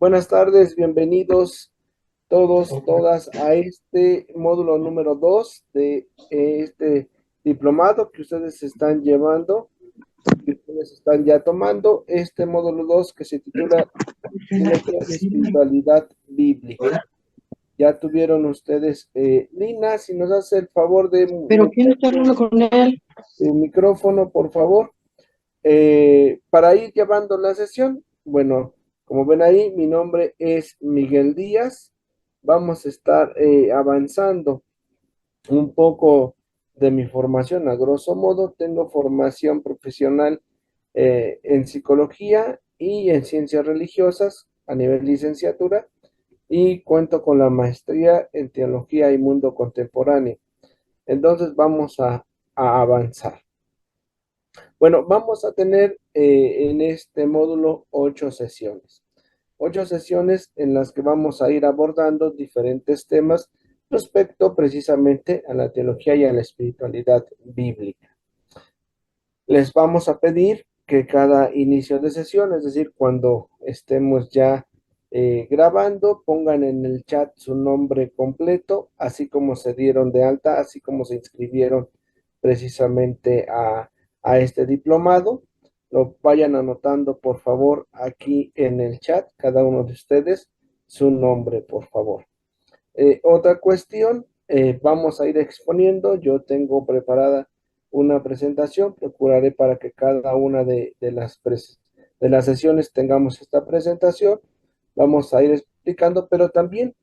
Buenas tardes, bienvenidos todos, todas a este módulo número 2 de este diplomado que ustedes están llevando, que ustedes están ya tomando, este módulo 2 que se titula Teología y Espiritualidad Bíblica. Ya tuvieron ustedes, Lina, si nos hace el favor de ¿Pero quién está hablando con él? su micrófono, por favor. Para ir llevando la sesión, bueno, como ven ahí, mi nombre es Miguel Díaz. Vamos a estar avanzando un poco de mi formación. A grosso modo, tengo formación profesional en psicología y en ciencias religiosas a nivel licenciatura y cuento con la maestría en teología y mundo contemporáneo. Entonces vamos a avanzar. Bueno, vamos a tener en este módulo 8 sesiones. 8 sesiones en las que vamos a ir abordando diferentes temas respecto precisamente a la teología y a la espiritualidad bíblica. Les vamos a pedir que cada inicio de sesión, es decir, cuando estemos ya grabando, pongan en el chat su nombre completo, así como se dieron de alta, así como se inscribieron precisamente a este diplomado. Lo vayan anotando, por favor, aquí en el chat, cada uno de ustedes, su nombre, por favor. Otra cuestión, vamos a ir exponiendo. Yo tengo preparada una presentación. Procuraré para que cada una de las sesiones tengamos esta presentación. Vamos a ir explicando, pero también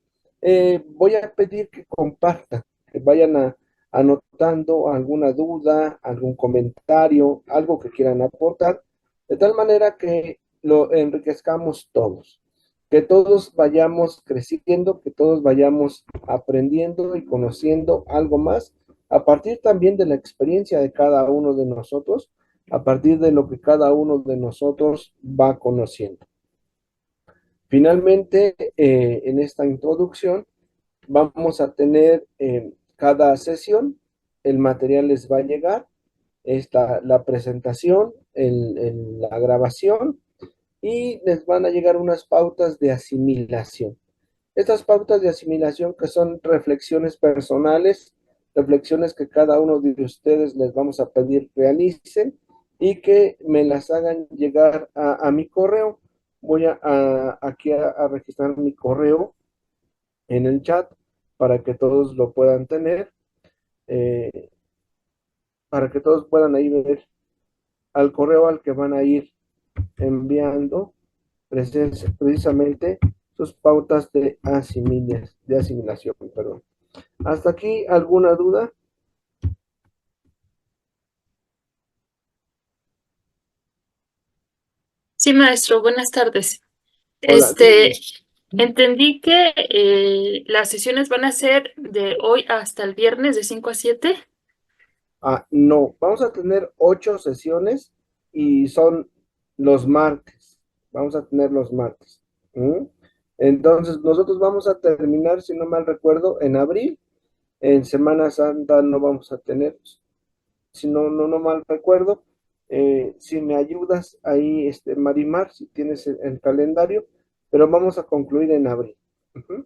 voy a pedir que compartan, que vayan anotando alguna duda, algún comentario, algo que quieran aportar, de tal manera que lo enriquezcamos todos, que todos vayamos creciendo, que todos vayamos aprendiendo y conociendo algo más, a partir también de la experiencia de cada uno de nosotros, a partir de lo que cada uno de nosotros va conociendo. Finalmente, en esta introducción, vamos a tener cada sesión, el material les va a llegar, la presentación, la grabación, y les van a llegar unas pautas de asimilación. Estas pautas de asimilación que son reflexiones personales, reflexiones que cada uno de ustedes les vamos a pedir realicen y que me las hagan llegar a mi correo. Voy aquí a registrar mi correo en el chat para que todos lo puedan tener, eh, para que todos puedan ahí ver al correo al que van a ir enviando precisamente sus pautas de asimilación, perdón. ¿Hasta aquí alguna duda? Sí, maestro, buenas tardes. Hola. Entendí que las sesiones van a ser de hoy hasta el viernes de 5 a 7. No, vamos a tener 8 sesiones y son los martes. Vamos a tener los martes. ¿Mm? Entonces, nosotros vamos a terminar, si no mal recuerdo, en abril. En Semana Santa no vamos a tener, si no mal recuerdo. Si me ayudas ahí, Marimar, si tienes el calendario, pero vamos a concluir en abril. Ujú.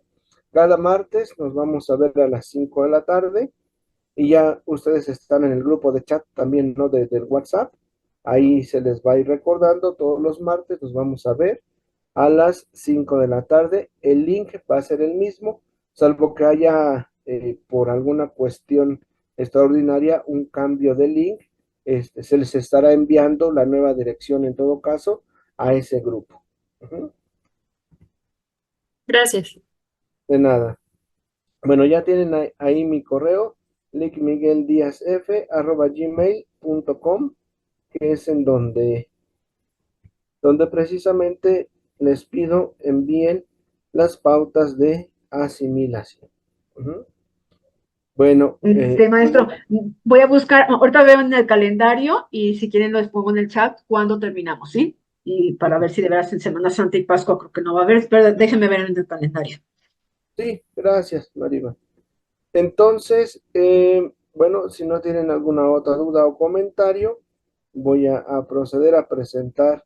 Cada martes nos vamos a ver a las 5 de la tarde y ya ustedes están en el grupo de chat también, ¿no? Del WhatsApp. Ahí se les va a ir recordando, todos los martes nos vamos a ver a las 5 de la tarde. El link va a ser el mismo, salvo que haya por alguna cuestión extraordinaria un cambio de link. Se les estará enviando la nueva dirección en todo caso a ese grupo. Ujú. Gracias. De nada. Bueno, ya tienen ahí mi correo, lickmigueldiazf@gmail.com, que es en donde precisamente les pido envíen las pautas de asimilación. Ujú. Bueno, Maestro, voy a buscar, ahorita veo en el calendario y si quieren los pongo en el chat cuando terminamos, ¿sí? Y para ver si de veras en Semana Santa y Pascua creo que no va a haber, pero déjenme ver en el calendario. sí, gracias, Mariva. Entonces, bueno, si no tienen alguna otra duda o comentario, voy a proceder a presentar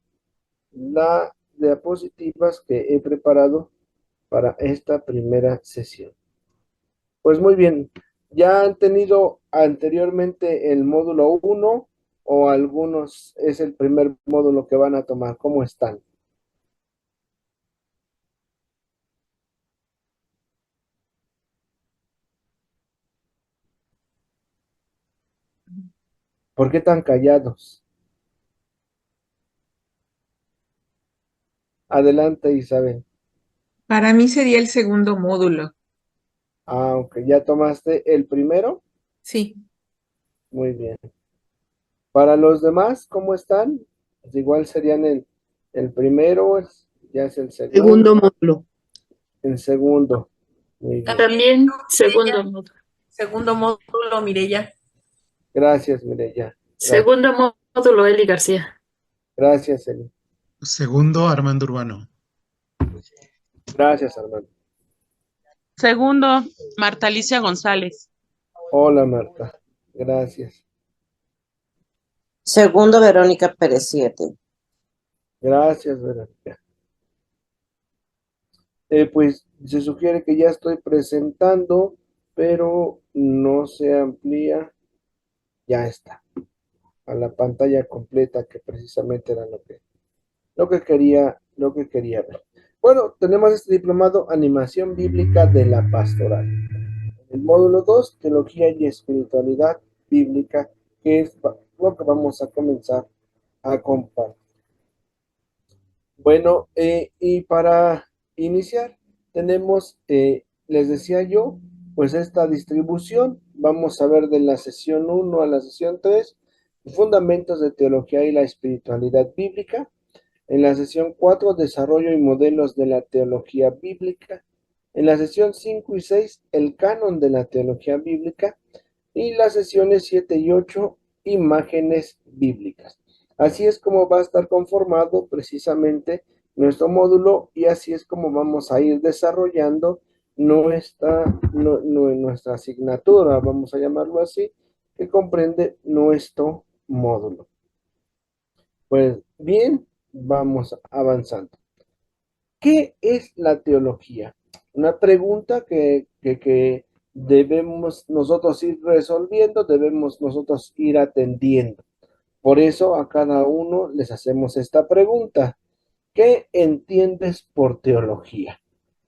la diapositivas que he preparado para esta primera sesión. Pues muy bien, ¿ya han tenido anteriormente el módulo 1 o algunos es el primer módulo que van a tomar? ¿Cómo están? ¿Por qué tan callados? Adelante, Isabel. Para mí sería el segundo módulo. Ah, ok, ¿ya tomaste el primero? Sí. Muy bien. Para los demás, ¿cómo están? Pues igual serían el primero, ya es el Segundo segundo, módulo. el segundo. Muy bien. También segundo módulo. Segundo módulo, Mireya. Gracias, Mireya. Gracias, Segundo módulo, Eli García. gracias, Eli. Segundo, Armando Urbano. Gracias, Armando. Segundo, Marta Alicia González. Hola, Marta. Gracias. Segundo, Verónica Pérez 7. Gracias, Verónica. Pues se sugiere que ya estoy presentando, pero no se amplía. Ya está. A la pantalla completa, que precisamente era lo que quería ver. Bueno, tenemos este diplomado Animación Bíblica de la Pastoral. El módulo 2, Teología y Espiritualidad Bíblica, que es lo que vamos a comenzar a compartir. Bueno, y para iniciar, tenemos, les decía yo, pues esta distribución. Vamos a ver de la sesión 1 a la sesión 3, fundamentos de teología y la espiritualidad bíblica. En la sesión 4, desarrollo y modelos de la teología bíblica. En la sesión 5 y 6, el canon de la teología bíblica. Y las sesiones 7 y 8, imágenes bíblicas. Así es como va a estar conformado precisamente nuestro módulo, y así es como vamos a ir desarrollando nuestra asignatura, vamos a llamarlo así, que comprende nuestro módulo. Pues bien, vamos avanzando. ¿Qué es la teología? Una pregunta que debemos nosotros ir resolviendo, debemos nosotros ir atendiendo. Por eso a cada uno les hacemos esta pregunta. ¿Qué entiendes por teología?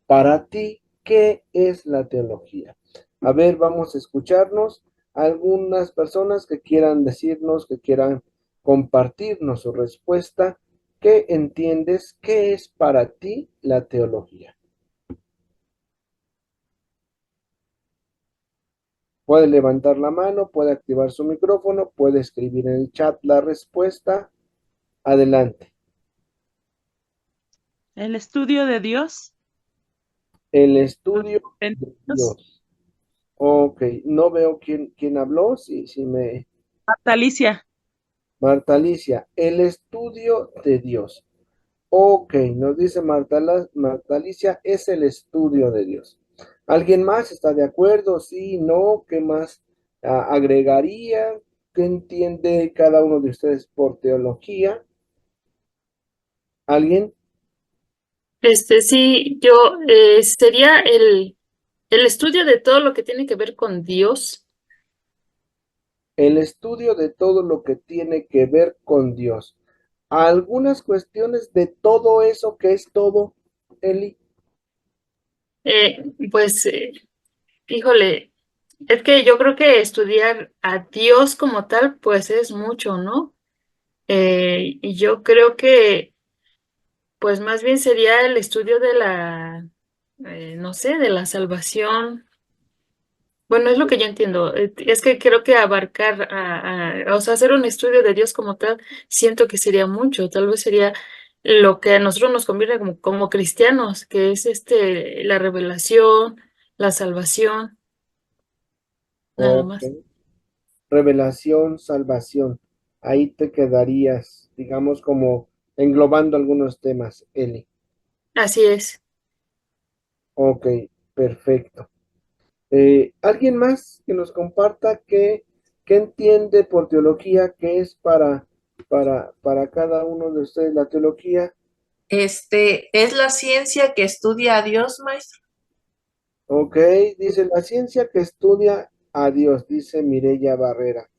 Para ti, ¿qué es la teología? A ver, vamos a escucharnos algunas personas que quieran decirnos, que quieran compartirnos su respuesta. ¿Qué entiendes? ¿Qué es para ti la teología? Puede levantar la mano, puede activar su micrófono, puede escribir en el chat la respuesta. Adelante. El estudio de Dios. El estudio En de Dios. Dios. Ok, no veo quién habló, si me... Marta Alicia. Marta Alicia, el estudio de Dios. Ok, nos dice Marta Alicia, es el estudio de Dios. ¿Alguien más está de acuerdo? Sí, no, ¿qué más agregaría? ¿Qué entiende cada uno de ustedes por teología? ¿Alguien? Sí, yo sería el estudio de todo lo que tiene que ver con Dios. El estudio de todo lo que tiene que ver con Dios. Algunas cuestiones de todo eso que es todo, Eli. Pues, híjole, es que yo creo que estudiar a Dios como tal, pues es mucho, ¿no? Y yo creo que, pues más bien sería el estudio de no sé, de la salvación. Bueno, es lo que yo entiendo. Es que creo que abarcar, o sea, hacer un estudio de Dios como tal, siento que sería mucho. Tal vez sería lo que a nosotros nos conviene como cristianos, que es la revelación, la salvación, nada Ok. más. Revelación, salvación. Ahí te quedarías, digamos, como englobando algunos temas, Eli. Así es. Ok, perfecto. ¿Alguien más que nos comparta qué entiende por teología, qué es para cada uno de ustedes la teología? ¿Es la ciencia que estudia a Dios, maestro? Ok, dice la ciencia que estudia a Dios, dice Mireya Barrera.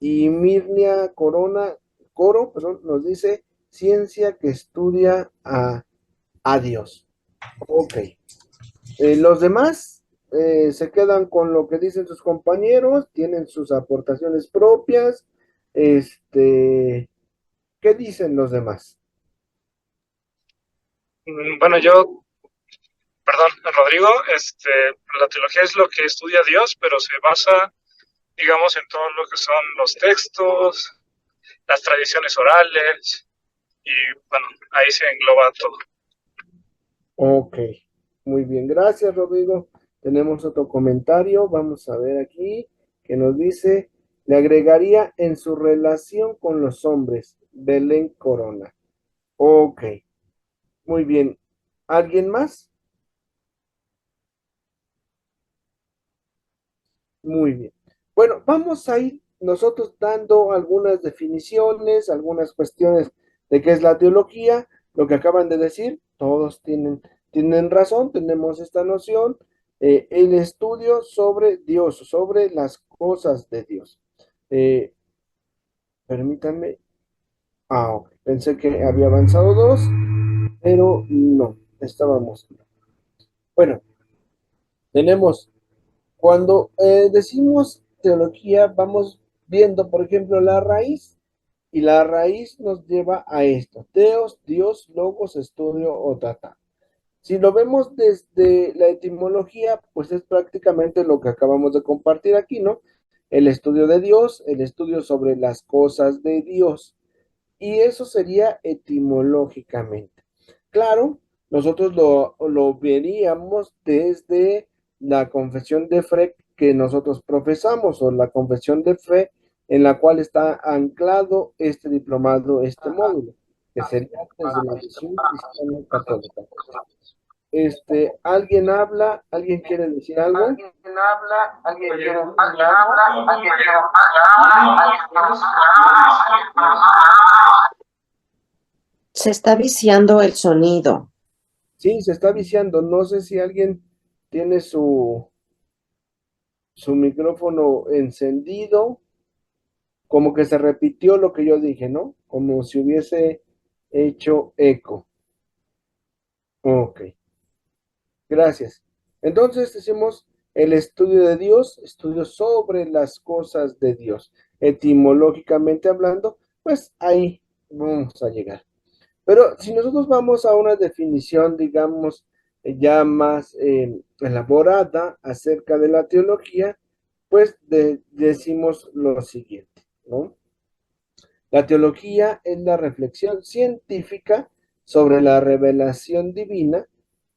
Y Mirnia Coro, perdón, nos dice ciencia que estudia a Dios. Ok. Los demás se quedan con lo que dicen sus compañeros, tienen sus aportaciones propias. ¿Qué dicen los demás? Bueno, yo, perdón, Rodrigo, la teología es lo que estudia Dios, pero se basa, digamos, en todo lo que son los textos, las tradiciones orales, y bueno, ahí se engloba todo. Ok, muy bien, gracias Rodrigo. Tenemos otro comentario, vamos a ver aquí, que nos dice, le agregaría en su relación con los hombres, Belén Corona. Ok, muy bien. ¿Alguien más? Muy bien. Bueno, vamos a ir nosotros dando algunas definiciones, algunas cuestiones de qué es la teología, lo que acaban de decir, todos tienen razón, tenemos esta noción, el estudio sobre Dios, sobre las cosas de Dios. Eh, Permítanme, ok, pensé que había avanzado dos, pero no, estábamos. Bueno, tenemos cuando decimos teología, vamos viendo, por ejemplo, la raíz, y la raíz nos lleva a esto: Teos, Dios, Logos, estudio o trata. Si lo vemos desde la etimología, pues es prácticamente lo que acabamos de compartir aquí, ¿no? El estudio de Dios, el estudio sobre las cosas de Dios. Y eso sería etimológicamente. Claro, nosotros lo veríamos desde la confesión de fe que nosotros profesamos, o la confesión de fe en la cual está anclado este diplomado, este módulo, que sería desde la visión cristiana católica. ¿Alguien habla? ¿Alguien quiere decir algo? Se está viciando el sonido. Sí, se está viciando. No sé si alguien tiene su micrófono encendido, como que se repitió lo que yo dije, ¿no? Como si hubiese hecho eco. Ok, gracias. Entonces decimos el estudio de Dios, estudio sobre las cosas de Dios. Etimológicamente hablando, pues ahí vamos a llegar. Pero si nosotros vamos a una definición, digamos, ya más elaborada acerca de la teología, pues decimos lo siguiente, ¿no? La teología es la reflexión científica sobre la revelación divina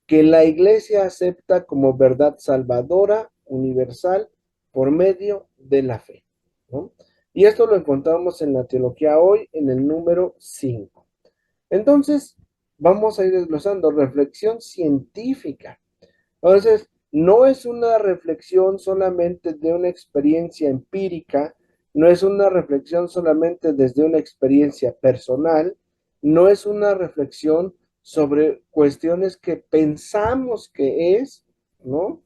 que la Iglesia acepta como verdad salvadora, universal, por medio de la fe, ¿no? Y esto lo encontramos en la teología hoy, en el número 5. Entonces, vamos a ir desglosando reflexión científica. Entonces, no es una reflexión solamente de una experiencia empírica, no es una reflexión solamente desde una experiencia personal, no es una reflexión sobre cuestiones que pensamos que es, ¿no?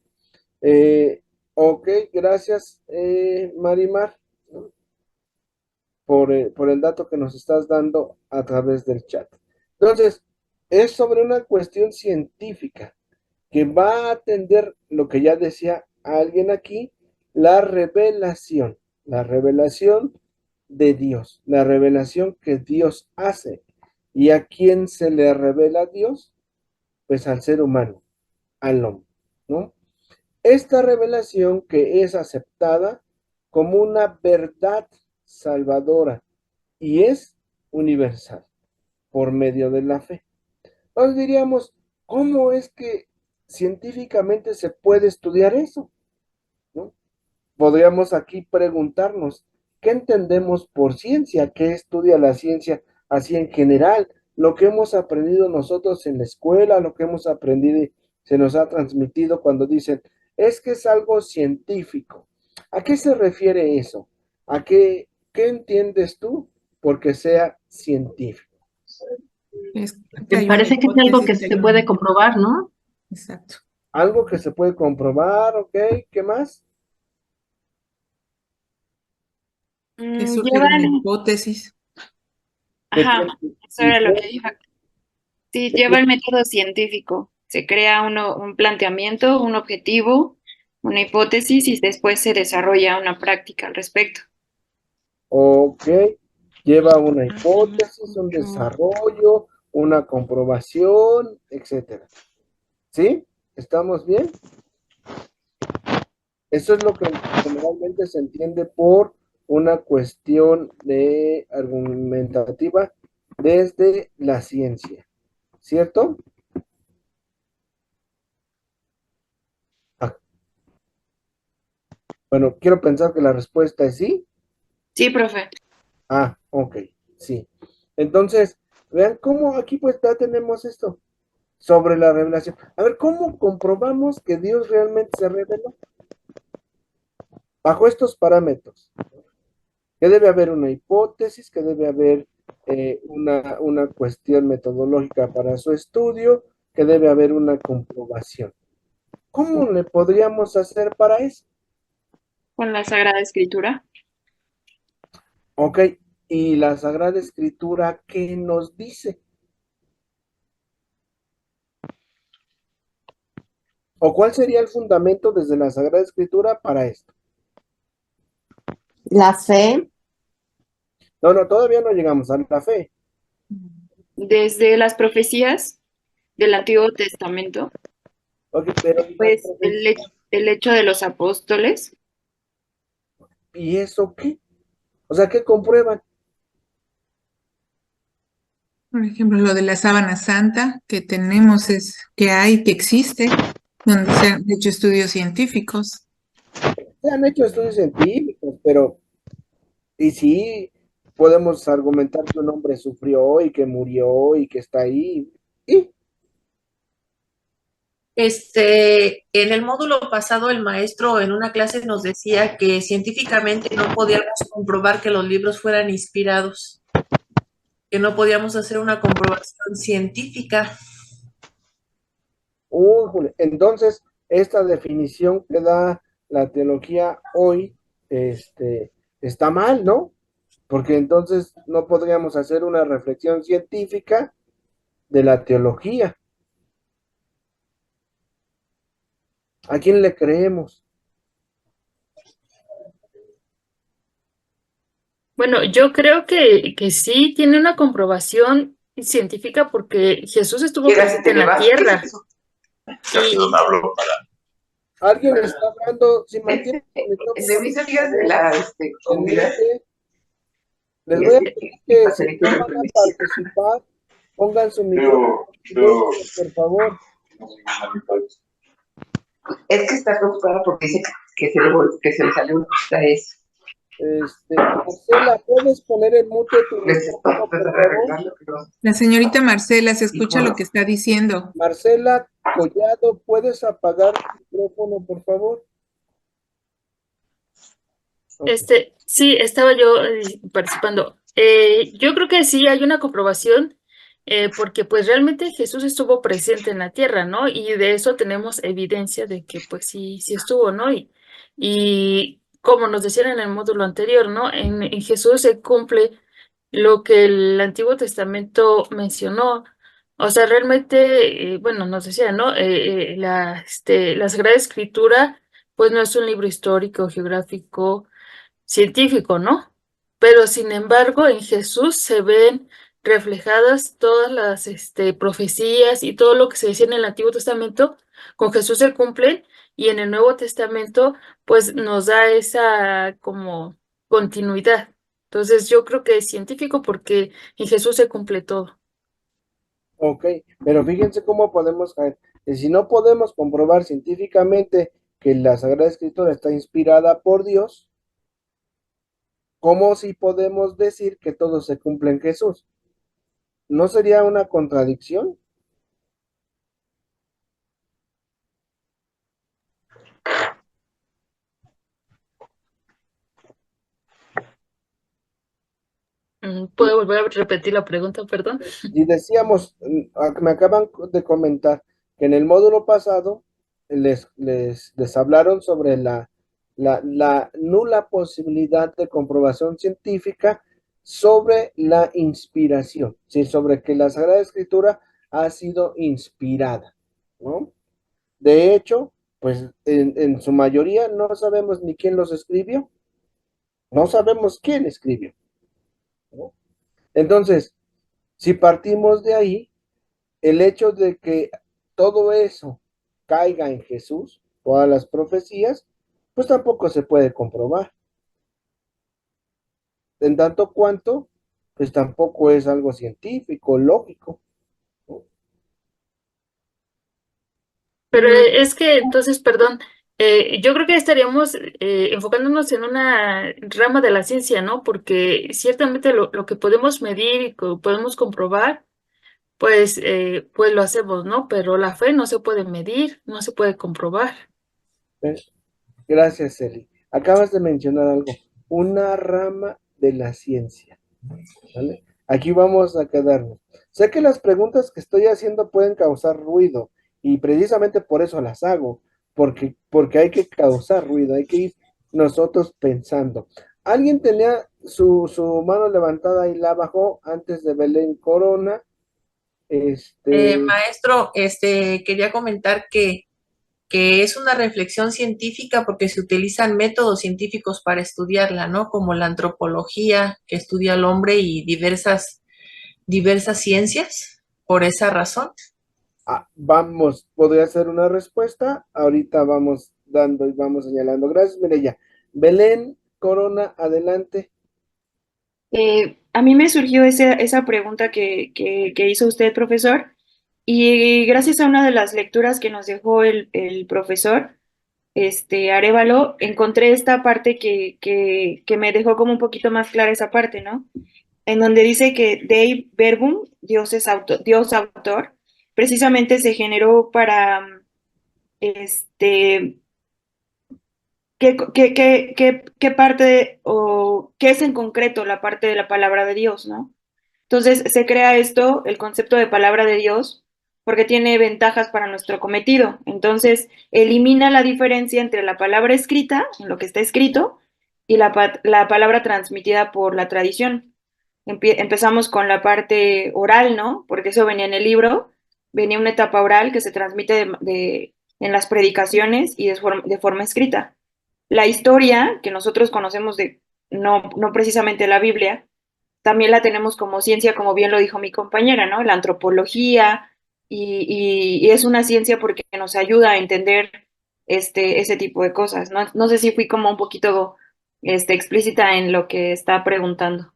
Ok, gracias, Marimar, ¿no? Por el dato que nos estás dando a través del chat. Entonces, es sobre una cuestión científica que va a atender lo que ya decía alguien aquí, la revelación de Dios, la revelación que Dios hace. ¿Y a quién se le revela a Dios? Pues al ser humano, al hombre, ¿no? Esta revelación que es aceptada como una verdad salvadora y es universal por medio de la fe. Entonces diríamos, ¿cómo es que científicamente se puede estudiar eso? ¿No? Podríamos aquí preguntarnos, ¿qué entendemos por ciencia? ¿Qué estudia la ciencia así en general? Lo que hemos aprendido nosotros en la escuela, lo que hemos aprendido y se nos ha transmitido cuando dicen, es que es algo científico. ¿A qué se refiere eso? ¿Qué entiendes tú porque sea científico? Es que Me hay una parece que es algo que hipótesis, se puede comprobar, ¿no? Exacto. Algo que se puede comprobar, ¿ok? ¿Qué más? Que surge Lleva de una el, hipótesis. ¿Qué ajá, tiene eso era lo que hipótesis? iba. Sí, lleva el método científico. Se crea un planteamiento, un objetivo, una hipótesis y después se desarrolla una práctica al respecto. Ok, lleva una Ah, que no hipótesis, un escucho. desarrollo, una comprobación, etcétera. ¿Sí? ¿Estamos bien? Eso es lo que generalmente se entiende por una cuestión de argumentativa desde la ciencia, ¿cierto? Ah, bueno, quiero pensar que la respuesta es sí. Sí, profe. Ah, ok, sí. Entonces, vean cómo aquí pues ya tenemos esto sobre la revelación. A ver, ¿cómo comprobamos que Dios realmente se reveló? Bajo estos parámetros, que debe haber una hipótesis, que debe haber una cuestión metodológica para su estudio, que debe haber una comprobación. ¿Cómo le podríamos hacer para eso? Con la Sagrada Escritura. Ok, y la Sagrada Escritura, ¿qué nos dice? ¿O cuál sería el fundamento desde la Sagrada Escritura para esto? La fe, No, no, todavía no llegamos a la fe. Desde las profecías del Antiguo Testamento, Ok, pero las pues el hecho de los apóstoles. ¿y eso qué? O sea, ¿qué comprueban? Por ejemplo, lo de la sábana santa que tenemos es que hay, que existe, donde se han hecho estudios científicos. Se han hecho estudios científicos, pero y sí podemos argumentar que un hombre sufrió y que murió y que está ahí. Y En el módulo pasado, el maestro en una clase nos decía que científicamente no podíamos comprobar que los libros fueran inspirados, que no podíamos hacer una comprobación científica. entonces, esta definición que da la teología hoy, está mal, ¿no? Porque entonces no podríamos hacer una reflexión científica de la teología. ¿A quién le creemos? Bueno, yo creo que sí tiene una comprobación científica porque Jesús estuvo Llega si presente te en le la vas, ¿qué es tierra eso? y Yo no hablo ¿Alguien está hablando? Si mantiene el de micrófono, mis por amigas de favor, la en comunidad mute. Les y voy a pedir y que si pastelito no de van a permiso. participar, pongan su micrófono Yo, en yo, silencio, por favor. es que está preocupada porque dice que se le salió una cosa eso. Marcela, ¿puedes poner en mute tu Les estoy micrófono, por tratando de favor? arreglarlo, pero La señorita Marcela se y escucha lo bueno, que está diciendo. Marcela Collado, ¿puedes apagar tu micrófono, por favor? Ok. sí, estaba yo participando. Yo creo que sí hay una comprobación porque pues realmente Jesús estuvo presente en la tierra, ¿no? Y de eso tenemos evidencia de que pues sí, sí estuvo, ¿no? Y como nos decían en el módulo anterior, ¿no? En Jesús se cumple lo que el Antiguo Testamento mencionó. O sea, realmente, bueno, nos decía, ¿no? La Sagrada Escritura, pues no es un libro histórico, geográfico, científico, ¿no? Pero sin embargo, en Jesús se ven reflejadas todas las profecías y todo lo que se decía en el Antiguo Testamento, con Jesús se cumplen y en el Nuevo Testamento, pues nos da esa como continuidad. Entonces, yo creo que es científico porque en Jesús se cumple todo. Ok, pero fíjense cómo podemos caer. Si no podemos comprobar científicamente que la Sagrada Escritura está inspirada por Dios, ¿cómo si podemos decir que todo se cumple en Jesús? ¿No sería una contradicción? ¿Puedo volver a repetir la pregunta, perdón? Y decíamos, me acaban de comentar que en el módulo pasado les hablaron sobre la nula posibilidad de comprobación científica sobre la inspiración, ¿sí? Sobre que la Sagrada Escritura ha sido inspirada, ¿no? De hecho, pues en su mayoría no sabemos ni quién los escribió, no sabemos quién escribió, ¿no? Entonces, si partimos de ahí, el hecho de que todo eso caiga en Jesús, todas las profecías, pues tampoco se puede comprobar. En tanto cuanto, pues tampoco es algo científico, lógico, ¿no? Pero es que entonces, perdón, yo creo que estaríamos enfocándonos en una rama de la ciencia, ¿no? Porque ciertamente lo que podemos medir y podemos comprobar, pues lo hacemos, ¿no? Pero la fe no se puede medir, no se puede comprobar. ¿Ves? Gracias, Eli. Acabas de mencionar algo, una rama de la ciencia, ¿vale? Aquí vamos a quedarnos. Sé que las preguntas que estoy haciendo pueden causar ruido y precisamente por eso las hago, porque hay que causar ruido, hay que ir nosotros pensando. ¿Alguien tenía su mano levantada y la bajó antes de Belén Corona? Maestro, quería comentar que es una reflexión científica porque se utilizan métodos científicos para estudiarla, ¿no? Como la antropología, que estudia al hombre, y diversas ciencias, por esa razón. Vamos, podría ser una respuesta. Ahorita vamos dando y vamos señalando. Gracias, Mireya. Belén Corona, adelante. A mí me surgió esa pregunta que hizo usted, profesor, y gracias a una de las lecturas que nos dejó el profesor, Arévalo, encontré esta parte que me dejó como un poquito más clara esa parte, ¿no? En donde dice que Dei Verbum, Dios autor, precisamente se generó para, este, qué parte o qué es en concreto la parte de la palabra de Dios, ¿no? Entonces se crea esto, el concepto de palabra de Dios, porque tiene ventajas para nuestro cometido. Entonces elimina la diferencia entre la palabra escrita, en lo que está escrito, y la palabra transmitida por la tradición. Empezamos con la parte oral, ¿no? Porque eso venía en el libro, venía una etapa oral que se transmite en las predicaciones y de forma escrita. La historia que nosotros conocemos no precisamente la Biblia, también la tenemos como ciencia, como bien lo dijo mi compañera, ¿no? La antropología, y es una ciencia porque nos ayuda a entender ese tipo de cosas. No sé si fui como un poquito explícita en lo que está preguntando.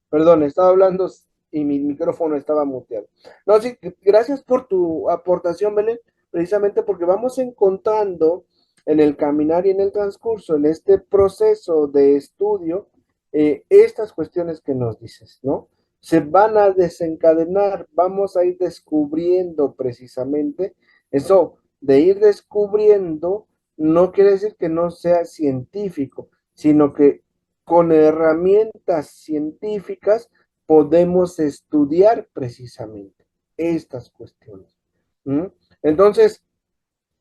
Perdón, estaba hablando y mi micrófono estaba muteado. No, sí, gracias por tu aportación, Belén, precisamente porque vamos encontrando en el caminar y en el transcurso, en este proceso de estudio, estas cuestiones que nos dices, ¿no? Se van a desencadenar, vamos a ir descubriendo precisamente eso, de ir descubriendo, no quiere decir que no sea científico, sino que con herramientas científicas podemos estudiar precisamente estas cuestiones. ¿Mm? Entonces,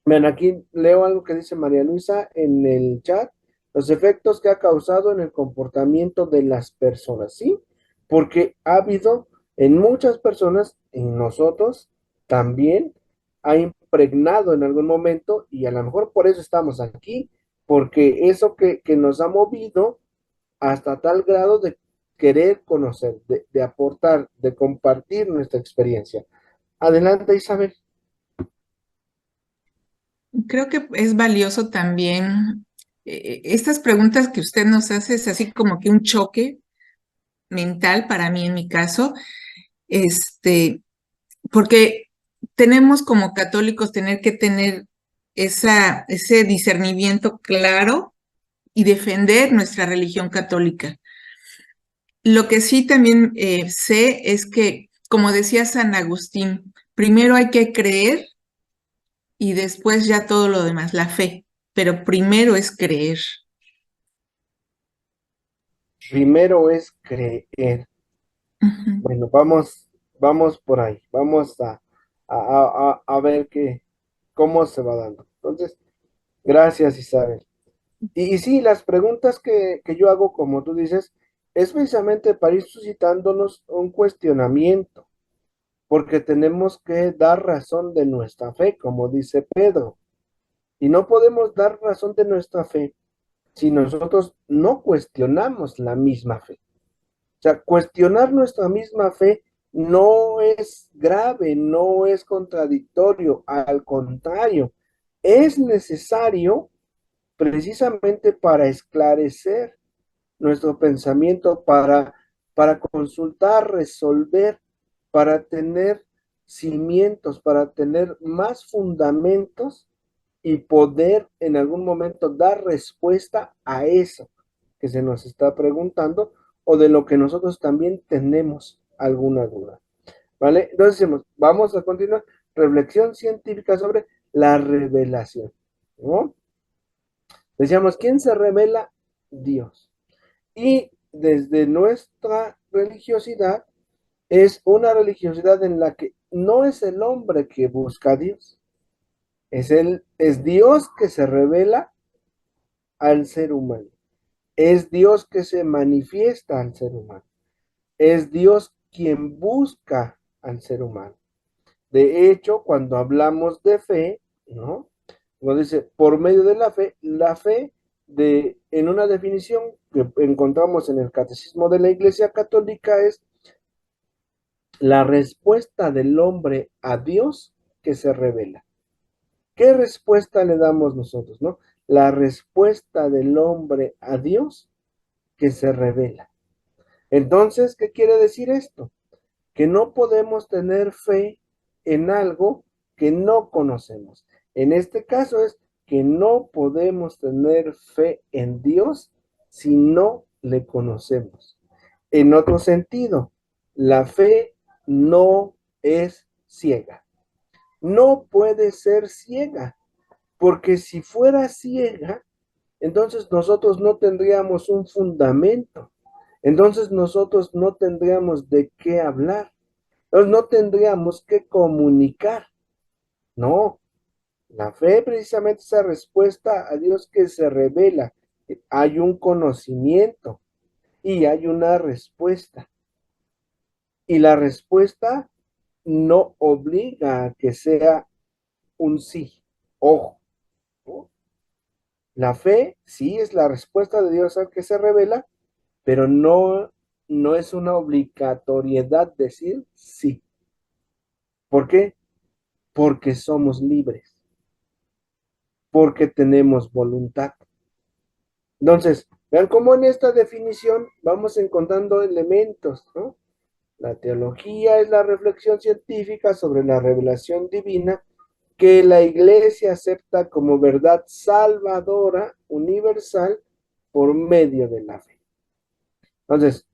ven, aquí leo algo que dice María Luisa en el chat, los efectos que ha causado en el comportamiento de las personas, ¿sí? Porque ha habido en muchas personas, en nosotros también, ha impregnado en algún momento y a lo mejor por eso estamos aquí, porque eso que nos ha movido hasta tal grado de querer conocer, de aportar, de compartir nuestra experiencia. Adelante, Isabel. Creo que es valioso también estas preguntas que usted nos hace, es así como que un choque mental para mí en mi caso, porque tenemos como católicos tener que tener ese discernimiento claro y defender nuestra religión católica. Lo que sí también sé es que, como decía San Agustín, primero hay que creer y después ya todo lo demás, la fe. Pero primero es creer. Primero es creer. Ujú. Bueno, vamos por ahí. Vamos a ver cómo se va dando. Entonces, gracias, Isabel. Y sí, las preguntas que yo hago, como tú dices, es precisamente para ir suscitándonos un cuestionamiento, porque tenemos que dar razón de nuestra fe, como dice Pedro. Y no podemos dar razón de nuestra fe si nosotros no cuestionamos la misma fe. O sea, cuestionar nuestra misma fe no es grave, no es contradictorio, al contrario, es necesario precisamente para esclarecer nuestro pensamiento, para consultar, resolver, para tener cimientos, para tener más fundamentos y poder en algún momento dar respuesta a eso que se nos está preguntando o de lo que nosotros también tenemos alguna duda. ¿Vale? Entonces decimos, vamos a continuar. Reflexión científica sobre la revelación. ¿No? Decíamos, ¿quién se revela? Dios. Y desde nuestra religiosidad es una religiosidad en la que no es el hombre que busca a Dios, es Dios que se revela al ser humano, es Dios que se manifiesta al ser humano, es Dios quien busca al ser humano. De hecho, cuando hablamos de fe, ¿no? Nos dice, por medio de la fe en una definición que encontramos en el Catecismo de la Iglesia Católica es la respuesta del hombre a Dios que se revela. ¿Qué respuesta le damos nosotros, no? La respuesta del hombre a Dios que se revela. Entonces, ¿qué quiere decir esto? Que no podemos tener fe en algo que no conocemos. En este caso es que no podemos tener fe en Dios si no le conocemos. En otro sentido, la fe no es ciega. No puede ser ciega, porque si fuera ciega, entonces nosotros no tendríamos un fundamento. Entonces nosotros no tendríamos de qué hablar. Entonces no tendríamos que comunicar. No, la fe precisamente es esa respuesta a Dios que se revela. Hay un conocimiento y hay una respuesta. Y la respuesta no obliga a que sea un sí. Ojo, ¿no? La fe sí es la respuesta de Dios al que se revela, pero no es una obligatoriedad decir sí. ¿Por qué? Porque somos libres, porque tenemos voluntad. Entonces, vean cómo en esta definición vamos encontrando elementos, ¿no? La teología es la reflexión científica sobre la revelación divina que la Iglesia acepta como verdad salvadora, universal, por medio de la fe. Entonces,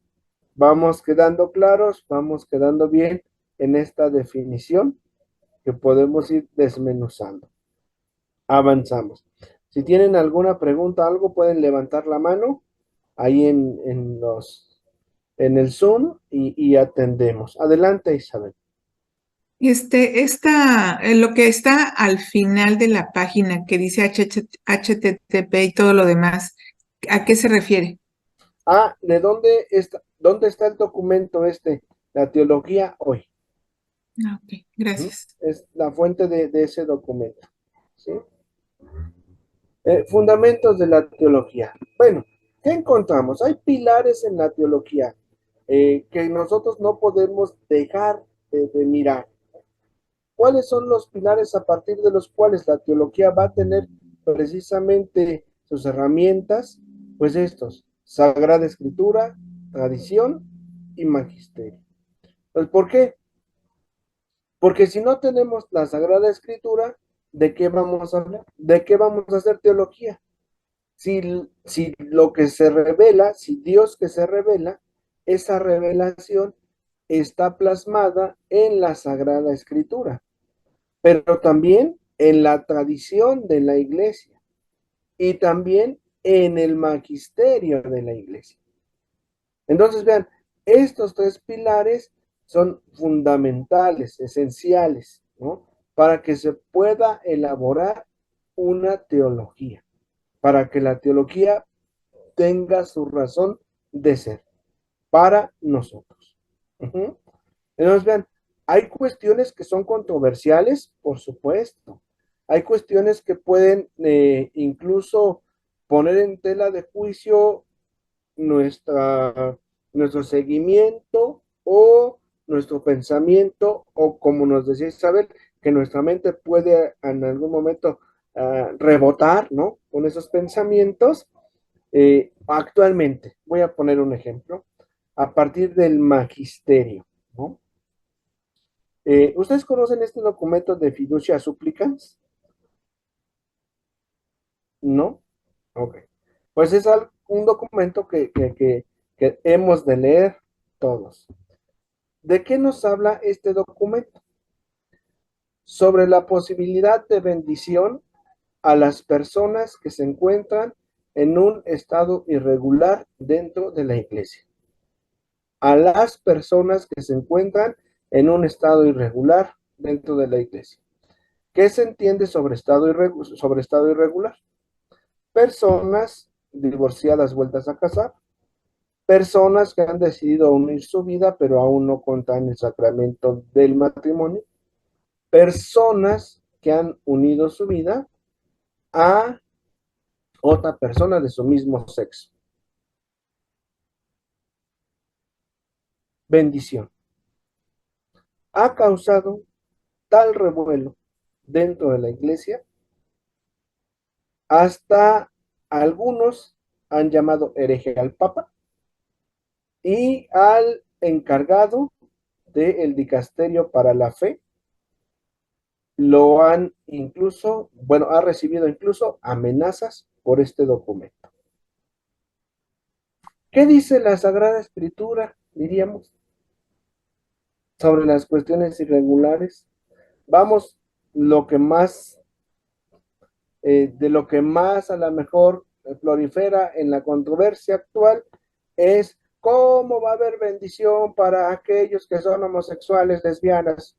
vamos quedando claros, vamos quedando bien en esta definición que podemos ir desmenuzando. Avanzamos. Si tienen alguna pregunta, algo, pueden levantar la mano ahí en el Zoom y atendemos. Adelante, Isabel. Lo que está al final de la página que dice HTTP y todo lo demás, ¿a qué se refiere? ¿De dónde está el documento la teología hoy? Ok, gracias. Es la fuente de ese documento. ¿Sí? Fundamentos de la teología. Bueno, ¿qué encontramos? Hay pilares en la teología que nosotros no podemos dejar de mirar. ¿Cuáles son los pilares a partir de los cuales la teología va a tener precisamente sus herramientas? Pues estos, Sagrada Escritura, tradición y magisterio. Pues, ¿por qué? Porque si no tenemos la Sagrada Escritura, ¿de qué vamos a hablar? ¿De qué vamos a hacer teología? Si lo que se revela, si Dios que se revela, esa revelación está plasmada en la Sagrada Escritura. Pero también en la tradición de la iglesia y también en el magisterio de la iglesia. Entonces, vean, estos tres pilares son fundamentales, esenciales, ¿no? Para que se pueda elaborar una teología, para que la teología tenga su razón de ser para nosotros. Ujú. Entonces, vean, hay cuestiones que son controversiales, por supuesto. Hay cuestiones que pueden incluso poner en tela de juicio nuestro seguimiento o nuestro pensamiento, o como nos decía Isabel, que nuestra mente puede en algún momento rebotar, ¿no? Con esos pensamientos. Actualmente, voy a poner un ejemplo, a partir del magisterio, ¿no? ¿Ustedes conocen este documento de fiducia supplicans? ¿No? Ok. Pues es un documento que hemos de leer todos. ¿De qué nos habla este documento? Sobre la posibilidad de bendición a las personas que se encuentran en un estado irregular dentro de la iglesia. A las personas que se encuentran en un estado irregular dentro de la iglesia. ¿Qué se entiende sobre estado irregular? Personas divorciadas vueltas a casar, personas que han decidido unir su vida pero aún no contraen el sacramento del matrimonio, personas que han unido su vida a otra persona de su mismo sexo. Bendición. Ha causado tal revuelo dentro de la iglesia, hasta algunos han llamado hereje al Papa y al encargado del dicasterio para la fe, lo han incluso, bueno, ha recibido incluso amenazas por este documento. ¿Qué dice la Sagrada Escritura, diríamos, sobre las cuestiones irregulares? Vamos, lo que más, de lo que más a lo mejor prolifera en la controversia actual es cómo va a haber bendición para aquellos que son homosexuales, lesbianas.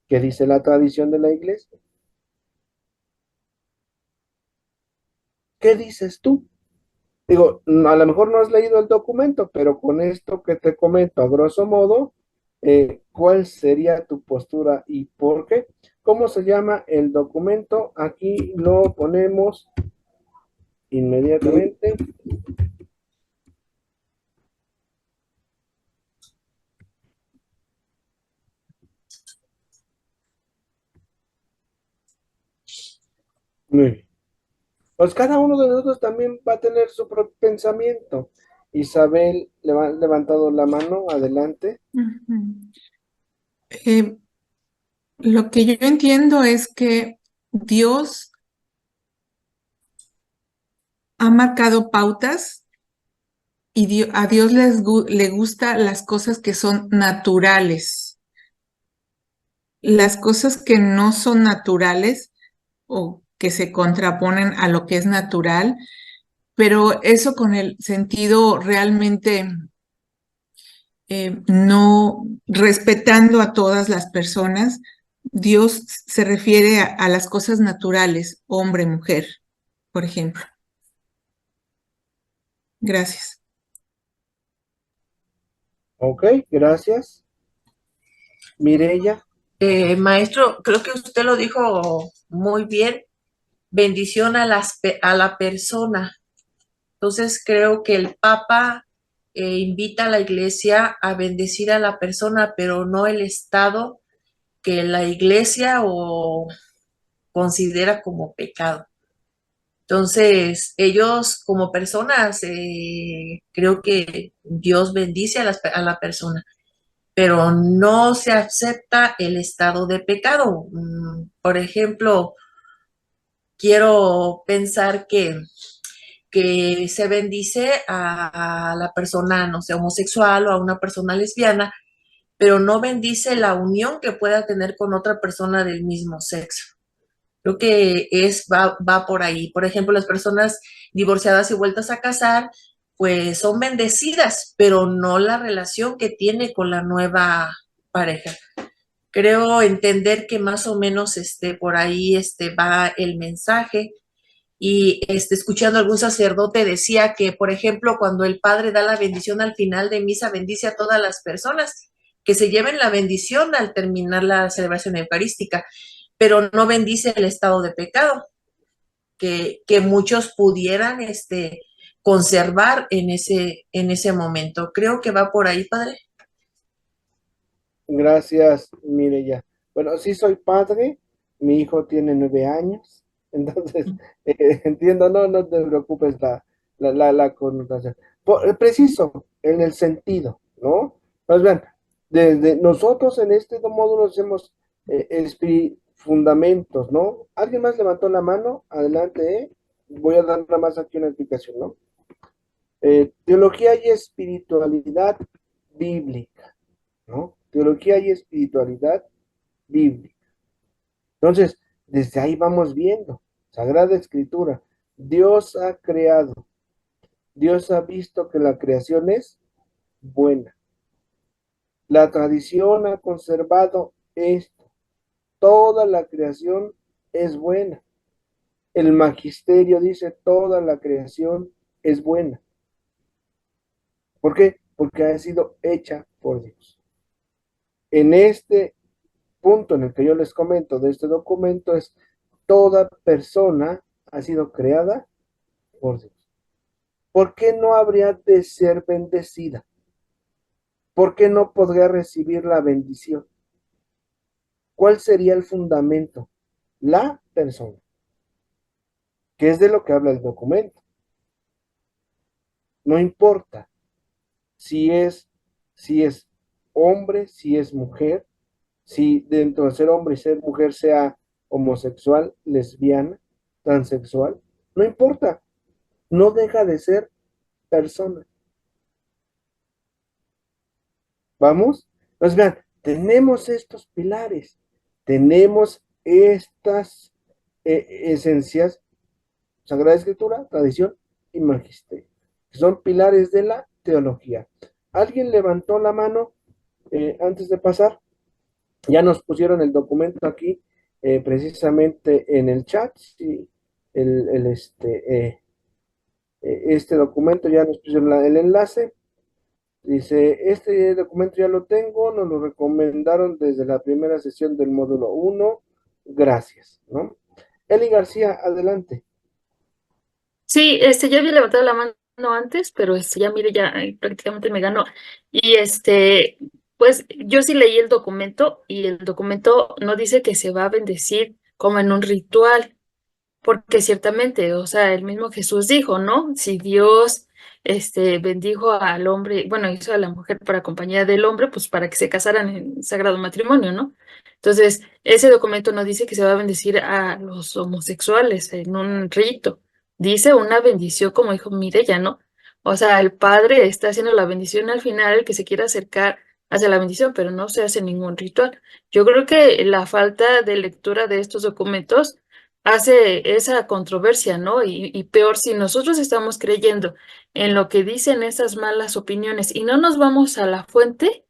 ¿Qué dice la tradición de la iglesia? ¿Qué dices tú? Digo, a lo mejor no has leído el documento, pero con esto que te comento, a grosso modo, ¿cuál sería tu postura y por qué? ¿Cómo se llama el documento? Aquí lo ponemos inmediatamente. Muy bien. Pues cada uno de nosotros también va a tener su propio pensamiento. Isabel ha levantado la mano, adelante. Lo que yo entiendo es que Dios ha marcado pautas y a Dios le gusta las cosas que son naturales. Las cosas que no son naturales o que se contraponen a lo que es natural, pero eso con el sentido realmente no respetando a todas las personas. Dios se refiere a las cosas naturales, hombre, mujer, por ejemplo. Gracias. Ok, gracias. Mireya. Maestro, creo que usted lo dijo muy bien. Bendición a la persona. Entonces creo que el Papa invita a la iglesia a bendecir a la persona, pero no el estado que la iglesia considera como pecado. Entonces, ellos como personas, creo que Dios bendice a la persona, pero no se acepta el estado de pecado. Por ejemplo, quiero pensar que se bendice a la persona, no sé, homosexual o a una persona lesbiana, pero no bendice la unión que pueda tener con otra persona del mismo sexo. Creo que va por ahí. Por ejemplo, las personas divorciadas y vueltas a casar, pues son bendecidas, pero no la relación que tiene con la nueva pareja. Creo entender que más o menos por ahí va el mensaje. Y escuchando a algún sacerdote decía que, por ejemplo, cuando el padre da la bendición al final de misa, bendice a todas las personas que se lleven la bendición al terminar la celebración eucarística, pero no bendice el estado de pecado que muchos pudieran conservar en ese momento. Creo que va por ahí, padre. Gracias, Mireya. Bueno, sí soy padre, mi hijo tiene 9 años, entonces entiendo, no te preocupes la connotación. Preciso, en el sentido, ¿no? Pues vean, desde nosotros en este módulo hacemos fundamentos, ¿no? ¿Alguien más levantó la mano? Adelante, ¿eh? Voy a dar nada más aquí una explicación, ¿no? Teología y espiritualidad bíblica, ¿no? Teología y espiritualidad bíblica. Entonces, desde ahí vamos viendo, Sagrada Escritura, Dios ha creado, Dios ha visto que la creación es buena. La tradición ha conservado esto, toda la creación es buena. El magisterio dice toda la creación es buena. ¿Por qué? Porque ha sido hecha por Dios. En este punto en el que yo les comento de este documento es toda persona ha sido creada por Dios. ¿Por qué no habría de ser bendecida? ¿Por qué no podría recibir la bendición? ¿Cuál sería el fundamento? La persona, que es de lo que habla el documento. No importa si es hombre, si es mujer, si dentro de ser hombre y ser mujer sea homosexual, lesbiana, transexual, no importa, no deja de ser persona. ¿Vamos? Pues vean, tenemos estos pilares, tenemos estas esencias, Sagrada Escritura, tradición y magisterio, que son pilares de la teología. ¿Alguien levantó la mano antes de pasar? Ya nos pusieron el documento aquí, precisamente en el chat, sí, este documento ya nos pusieron el enlace. Dice, este documento ya lo tengo, nos lo recomendaron desde la primera sesión del módulo 1. Gracias, ¿no? Eli García, adelante. Sí, ya había levantado la mano antes, pero ya mire, ya prácticamente me ganó. Y pues yo sí leí el documento y el documento no dice que se va a bendecir como en un ritual, porque ciertamente, o sea, el mismo Jesús dijo, ¿no? Si Dios bendijo al hombre, bueno, hizo a la mujer para compañía del hombre, pues para que se casaran en sagrado matrimonio, ¿no? Entonces, ese documento no dice que se va a bendecir a los homosexuales en un rito. Dice una bendición, como dijo Mireya, ¿no? O sea, el padre está haciendo la bendición al final, el que se quiera acercar hacia la bendición, pero no se hace ningún ritual. Yo creo que la falta de lectura de estos documentos hace esa controversia, ¿no? Y peor, si nosotros estamos creyendo en lo que dicen esas malas opiniones y no nos vamos a la fuente,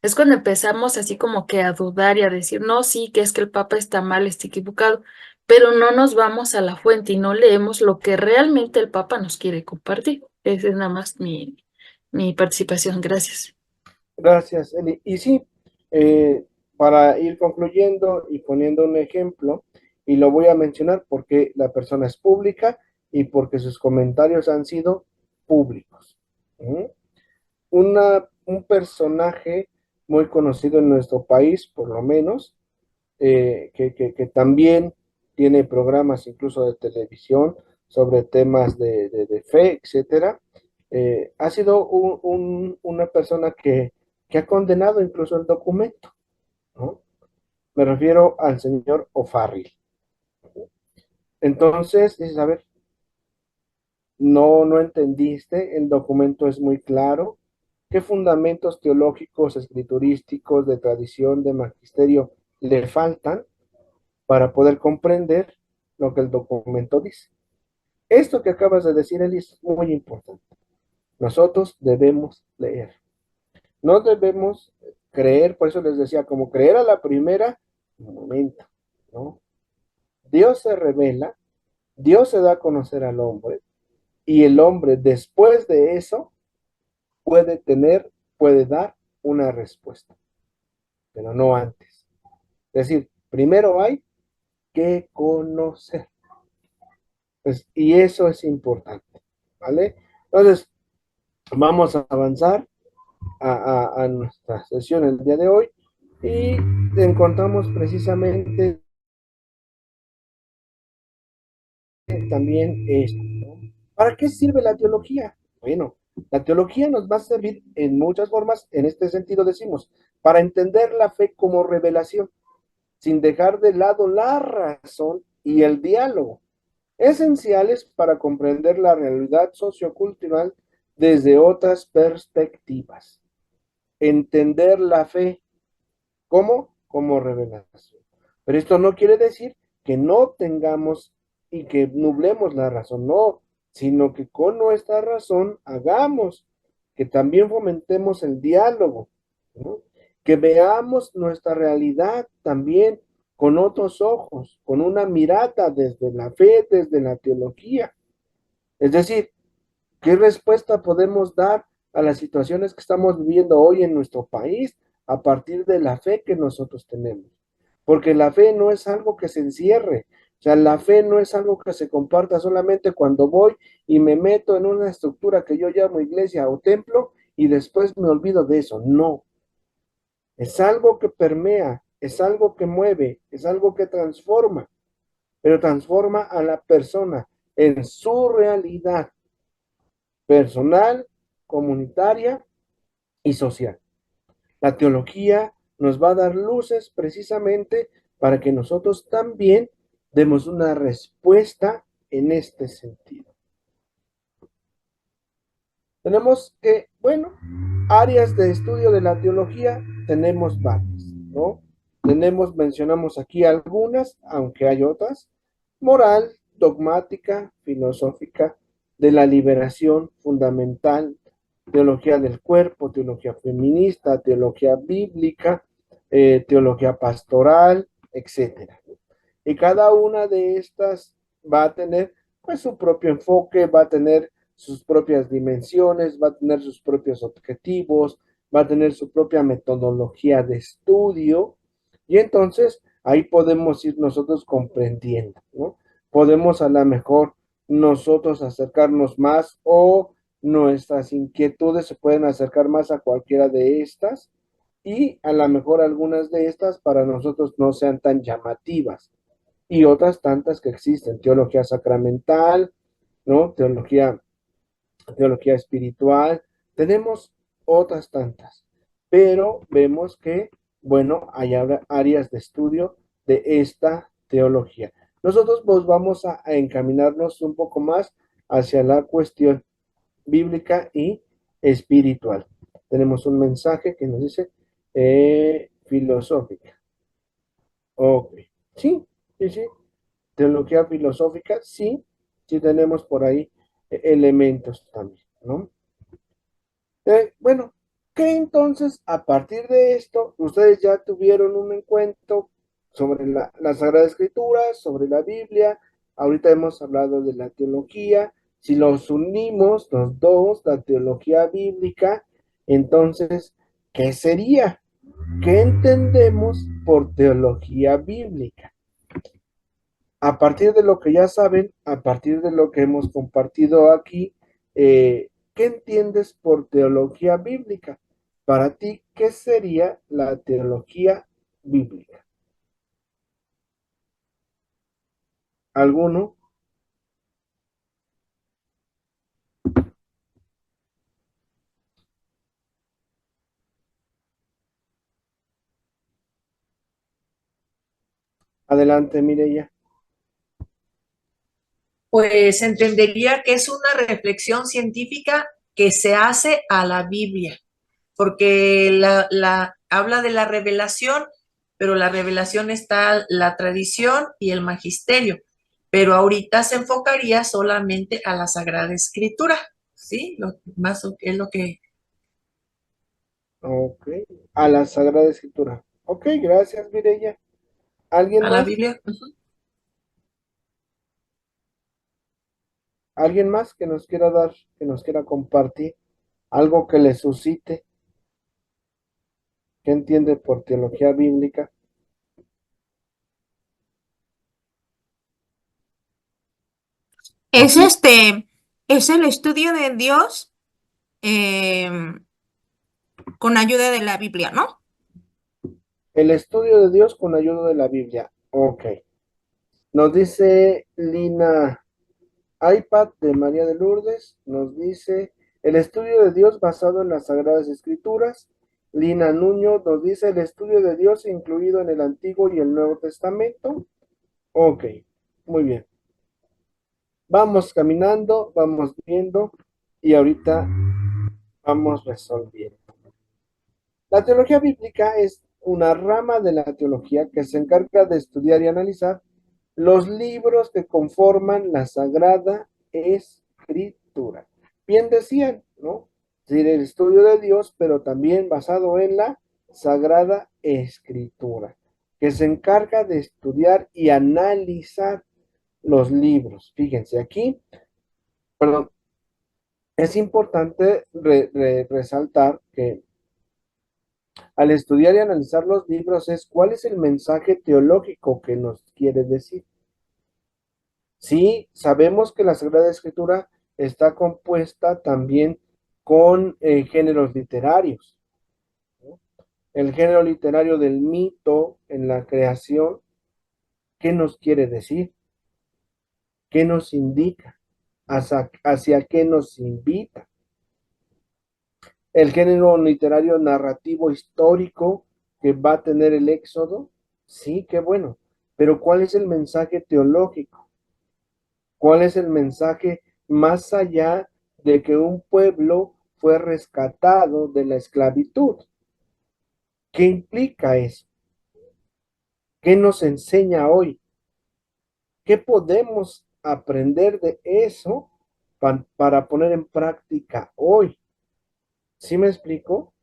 es cuando empezamos así como que a dudar y a decir, no, sí, que es que el Papa está mal, está equivocado, pero no nos vamos a la fuente y no leemos lo que realmente el Papa nos quiere compartir. Esa es nada más mi participación. Gracias. Gracias, Eli. Y sí, para ir concluyendo y poniendo un ejemplo, y lo voy a mencionar porque la persona es pública y porque sus comentarios han sido públicos. ¿Mm? Un personaje muy conocido en nuestro país, por lo menos, que también tiene programas incluso de televisión sobre temas de fe, etcétera, ha sido una persona que ha condenado incluso el documento, ¿no? Me refiero al señor O'Farrill. Entonces, dices, a ver, no entendiste, el documento es muy claro, ¿Qué fundamentos teológicos, escriturísticos, de tradición, de magisterio le faltan para poder comprender lo que el documento dice? Esto que acabas de decir, Eli, es muy importante. Nosotros debemos leer. No debemos creer, por eso les decía, como creer a la primera, un momento, ¿no? Dios se revela, Dios se da a conocer al hombre, y el hombre después de eso puede dar una respuesta, pero no antes. Es decir, primero hay que conocer. Pues, y eso es importante, ¿vale? Entonces, vamos a avanzar a nuestra sesión el día de hoy y encontramos precisamente también esto, ¿no? ¿Para qué sirve la teología? Bueno, la teología nos va a servir en muchas formas, en este sentido decimos, para entender la fe como revelación, sin dejar de lado la razón y el diálogo, esenciales para comprender la realidad sociocultural desde otras perspectivas. Entender la fe, ¿cómo? Como revelación. Pero esto no quiere decir que no tengamos y que nublemos la razón, no, sino que con nuestra razón hagamos, que también fomentemos el diálogo, ¿no? Que veamos nuestra realidad también con otros ojos, con una mirada desde la fe, desde la teología. Es decir, ¿qué respuesta podemos dar a las situaciones que estamos viviendo hoy en nuestro país a partir de la fe que nosotros tenemos? Porque la fe no es algo que se encierre, o sea, la fe no es algo que se comparta solamente cuando voy y me meto en una estructura que yo llamo iglesia o templo y después me olvido de eso. No, es algo que permea, es algo que mueve, es algo que transforma, pero transforma a la persona en su realidad personal, comunitaria y social. La teología nos va a dar luces precisamente para que nosotros también demos una respuesta en este sentido. Tenemos que, bueno, áreas de estudio de la teología tenemos varias, ¿no? Mencionamos aquí algunas, aunque hay otras: moral, dogmática, filosófica, de la liberación fundamental, teología del cuerpo, teología feminista, teología bíblica, teología pastoral, etcétera. Y cada una de estas va a tener pues su propio enfoque, va a tener sus propias dimensiones, va a tener sus propios objetivos, va a tener su propia metodología de estudio, y entonces ahí podemos ir nosotros comprendiendo, ¿no? Podemos a lo mejor nosotros acercarnos más, o nuestras inquietudes se pueden acercar más a cualquiera de estas, y a lo mejor algunas de estas para nosotros no sean tan llamativas, y otras tantas que existen: teología sacramental, ¿no? Teología espiritual, tenemos otras tantas, pero vemos que, bueno, hay áreas de estudio de esta teología. Nosotros pues vamos a encaminarnos un poco más hacia la cuestión bíblica y espiritual. Tenemos un mensaje que nos dice filosófica. Ok, sí, sí, sí. Teología filosófica, sí, sí tenemos por ahí elementos también, ¿no? Bueno, ¿qué entonces a partir de esto ustedes ya tuvieron un encuentro sobre la Sagrada Escritura, sobre la Biblia? Ahorita hemos hablado de la teología. Si los unimos los dos, la teología bíblica, entonces, ¿qué sería? ¿Qué entendemos por teología bíblica? A partir de lo que ya saben, a partir de lo que hemos compartido aquí, ¿qué entiendes por teología bíblica? Para ti, ¿qué sería la teología bíblica? ¿Alguno? Adelante, Mireya. Pues entendería que es una reflexión científica que se hace a la Biblia. porque habla de la revelación, pero la revelación está la tradición y el magisterio, pero ahorita se enfocaría solamente a la Sagrada Escritura, ¿sí? Más es lo que... Ok, a la Sagrada Escritura. Ok, gracias, Mireya. ¿Alguien A la más? Biblia. ¿Alguien más que nos quiera dar, que nos quiera compartir algo que le suscite? ¿Qué entiende por teología bíblica? Es Así, es el estudio de Dios em, con ayuda de la Biblia, ¿no? el estudio de Dios con ayuda de la Biblia. Ok. Nos dice Lina iPad de María de Lourdes, nos dice el estudio de Dios basado en las Sagradas Escrituras. Lina Nuño nos dice el estudio de Dios incluido en el Antiguo y el Nuevo Testamento. Ok, muy bien. Vamos caminando, vamos viendo y ahorita vamos resolviendo. La teología bíblica es una rama de la teología que se encarga de estudiar y analizar los libros que conforman la Sagrada Escritura. Bien decían, ¿no? Es decir, el estudio de Dios, pero también basado en la Sagrada Escritura, que se encarga de estudiar y analizar los libros. Fíjense aquí, perdón, es importante resaltar que al estudiar y analizar los libros es cuál es el mensaje teológico que nos quiere decir. Sí, sabemos que la Sagrada Escritura está compuesta también con géneros literarios, ¿no? El género literario del mito en la creación, ¿qué nos quiere decir? ¿Qué nos indica? ¿Hacia qué nos invita? El género literario narrativo histórico que va a tener el Éxodo, sí, qué bueno, pero ¿cuál es el mensaje teológico? ¿Cuál es el mensaje más allá de que un pueblo fue rescatado de la esclavitud? ¿Qué implica eso? ¿Qué nos enseña hoy? ¿Qué podemos aprender de eso para poner en práctica hoy? ¿Sí me explico?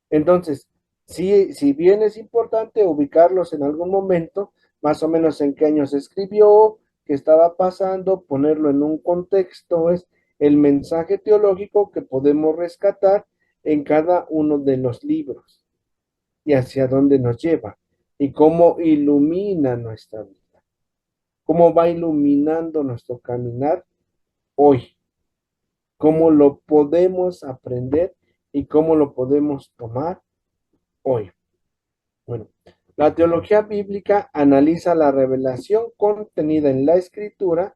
Entonces, sí, si bien es importante ubicarlos en algún momento, más o menos en qué año se escribió, qué estaba pasando, ponerlo en un contexto, es el mensaje teológico que podemos rescatar en cada uno de los libros y hacia dónde nos lleva y cómo ilumina nuestra vida, cómo va iluminando nuestro caminar hoy, cómo lo podemos aprender y cómo lo podemos tomar hoy. Bueno, la teología bíblica analiza la revelación contenida en la escritura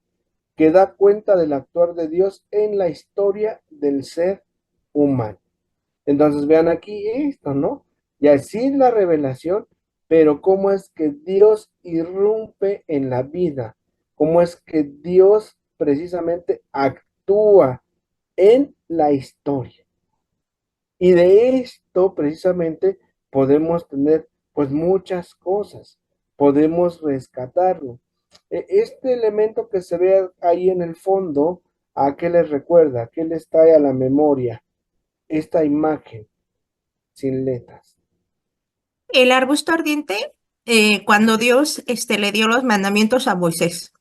que da cuenta del actuar de Dios en la historia del ser humano. Entonces vean aquí esto, ¿no? Y así la revelación, pero cómo es que Dios irrumpe en la vida, cómo es que Dios precisamente actúa en la historia. Y de esto precisamente podemos tener pues muchas cosas, podemos rescatarlo. Este elemento que se ve ahí en el fondo, ¿a qué les recuerda? ¿A qué les trae a la memoria esta imagen sin letras? El arbusto ardiente, cuando Dios le dio los mandamientos a Moisés.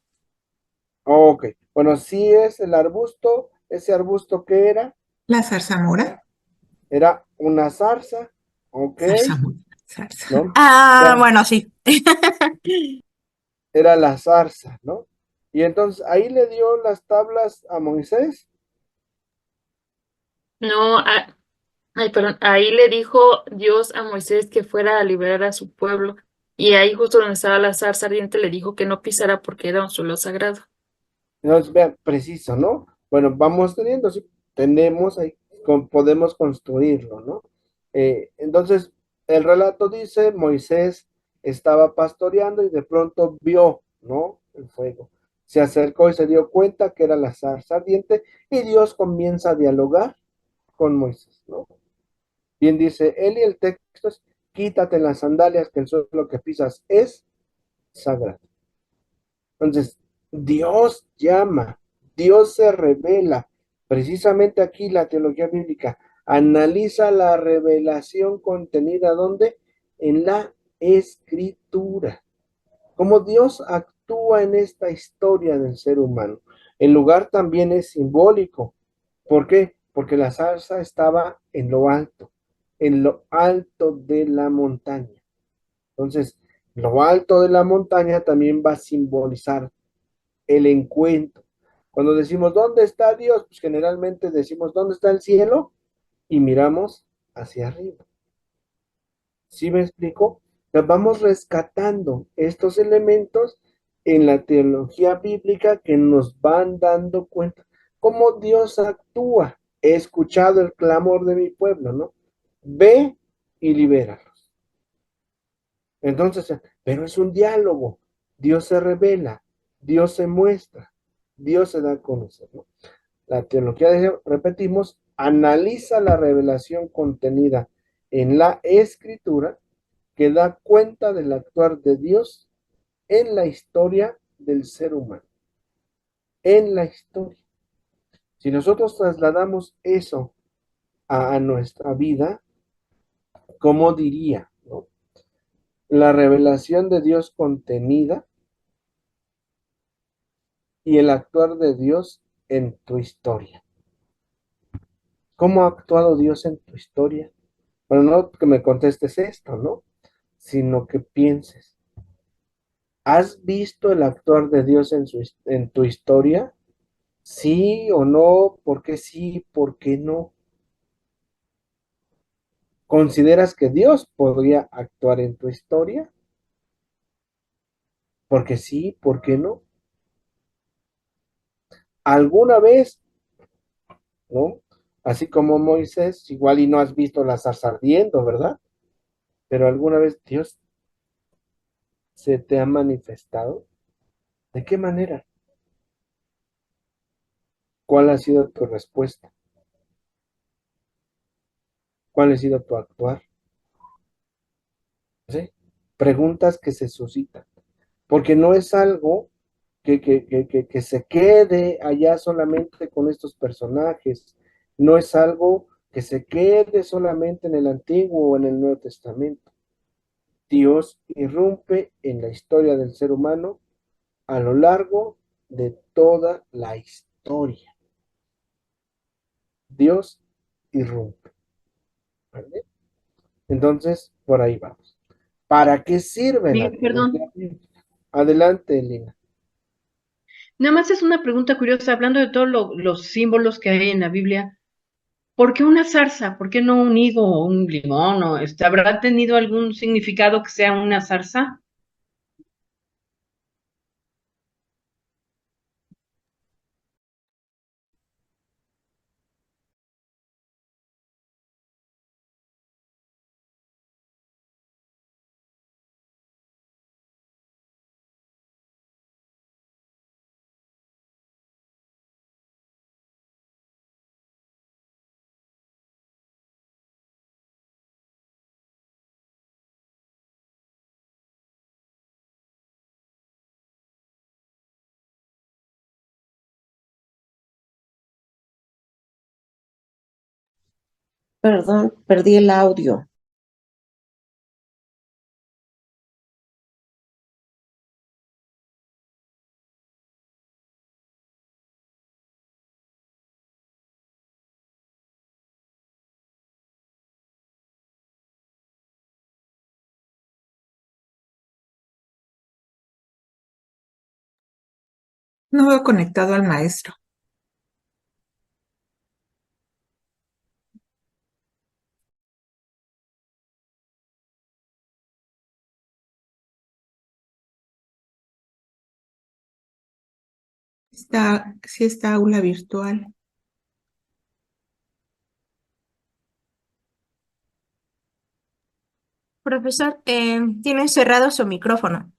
Ok, bueno, sí es el arbusto, ese arbusto que era, La zarzamora. era una zarza, ok, Zarzamora. Zarza. ¿no? Ah, Ya, bueno, sí. era la zarza, ¿no? Y entonces ahí le dio las tablas a Moisés. No, ay, perdón, ahí le dijo Dios a Moisés que fuera a liberar a su pueblo. Y ahí justo donde estaba la zarza ardiente le dijo que no pisara porque era un suelo sagrado. Entonces, vean, preciso, ¿no? Bueno, vamos teniendo, sí, tenemos ahí, podemos construirlo, ¿no? Entonces, el relato dice, Moisés estaba pastoreando y de pronto vio, ¿no? El fuego. Se acercó y se dio cuenta que era la zarza ardiente y Dios comienza a dialogar con Moisés, ¿no? Bien dice él, y el texto es, quítate las sandalias, que el suelo que pisas es sagrado. Entonces, Dios llama, Dios se revela. Precisamente aquí la teología bíblica analiza la revelación contenida ¿dónde? En la escritura. Cómo Dios actúa en esta historia del ser humano. El lugar también es simbólico. ¿Por qué? Porque la zarza estaba en lo alto de la montaña. Entonces, lo alto de la montaña también va a simbolizar el encuentro. Cuando decimos, ¿dónde está Dios? Pues generalmente decimos, ¿dónde está el cielo? Y miramos hacia arriba. ¿Sí me explico? Entonces, vamos rescatando estos elementos en la teología bíblica que nos van dando cuenta cómo Dios actúa. He escuchado el clamor de mi pueblo, ¿no? Ve y libéralos. Entonces, pero es un diálogo. Dios se revela, Dios se muestra, Dios se da a conocer, ¿no? La teología, repetimos, analiza la revelación contenida en la escritura que da cuenta del actuar de Dios en la historia del ser humano. En la historia. Si nosotros trasladamos eso a nuestra vida, ¿cómo diría? ¿No? La revelación de Dios contenida y el actuar de Dios en tu historia. ¿Cómo ha actuado Dios en tu historia? Bueno, no que me contestes esto, ¿no? Sino que pienses. ¿Has visto el actuar de Dios en tu historia? ¿Sí o no? ¿Por qué sí? ¿Por qué no? ¿Consideras que Dios podría actuar en tu historia? Porque sí, ¿por qué no? ¿Alguna vez, no? Así como Moisés, igual y no has visto la zarza ardiendo, ¿verdad? Pero alguna vez Dios se te ha manifestado. ¿De qué manera? ¿Cuál ha sido tu respuesta? ¿Cuál ha sido tu actuar? ¿Sí? Preguntas que se suscitan. Porque no es algo que se quede allá solamente con estos personajes. No es algo que se quede solamente en el Antiguo o en el Nuevo Testamento. Dios irrumpe en la historia del ser humano a lo largo de toda la historia. Dios irrumpe. ¿Vale? Entonces, por ahí vamos. ¿Para qué sirve la Miguel, teología perdón. bíblica? Adelante, Lina. Nada más es una pregunta curiosa, hablando de todos los símbolos que hay en la Biblia. ¿Por qué una zarza? ¿Por qué no un higo o un limón? O ¿habrá tenido algún significado que sea una zarza? Perdón, perdí el audio. No veo conectado al maestro. Sí está aula virtual. Profesor, tiene cerrado su micrófono.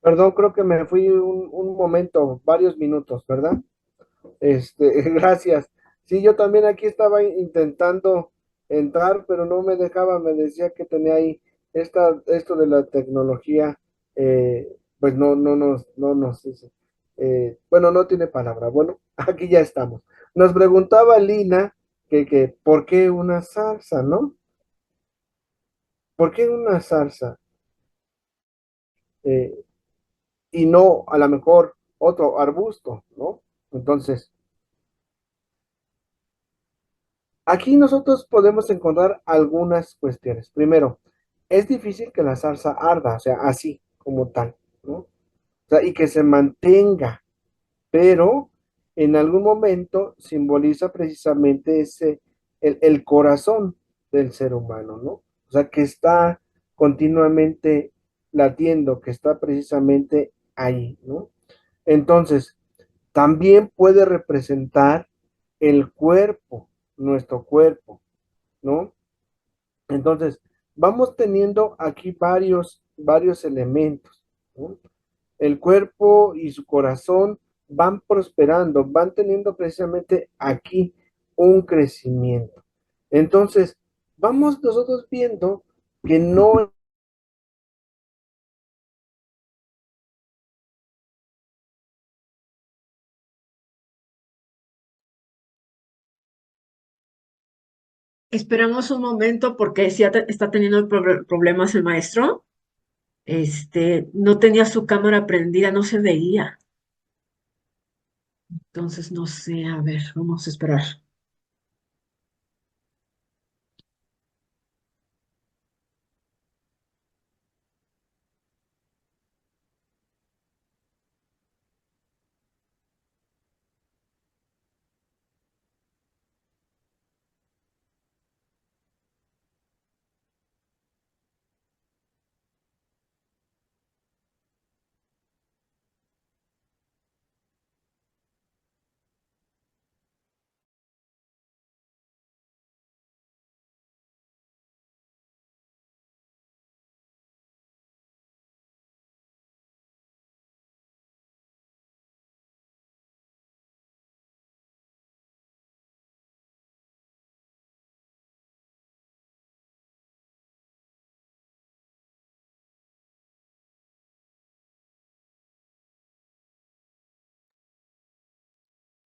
Perdón, creo que me fui un momento, varios minutos, ¿verdad? Gracias. Sí, yo también aquí estaba intentando entrar, pero no me dejaba, me decía que tenía ahí esto de la tecnología, pues no nos dice. Bueno, no tiene palabra. Bueno, aquí ya estamos. Nos preguntaba Lina que ¿por qué una salsa, no? ¿Por qué una salsa? Eh, y no a lo mejor otro arbusto, ¿no? Entonces, aquí nosotros podemos encontrar algunas cuestiones. Primero, es difícil que la salsa arda, o sea, así como tal, ¿no? O sea, y que se mantenga, pero en algún momento simboliza precisamente el corazón del ser humano, ¿no? O sea, que está continuamente latiendo, que está precisamente ahí, ¿no? Entonces, también puede representar el cuerpo, nuestro cuerpo, ¿no? Entonces, vamos teniendo aquí varios elementos, ¿no? El cuerpo y su corazón van prosperando, van teniendo precisamente aquí un crecimiento. Entonces, vamos nosotros viendo que no. Esperamos un momento porque sí está teniendo problemas el maestro. No tenía su cámara prendida, no se veía. Entonces, no sé, a ver, vamos a esperar.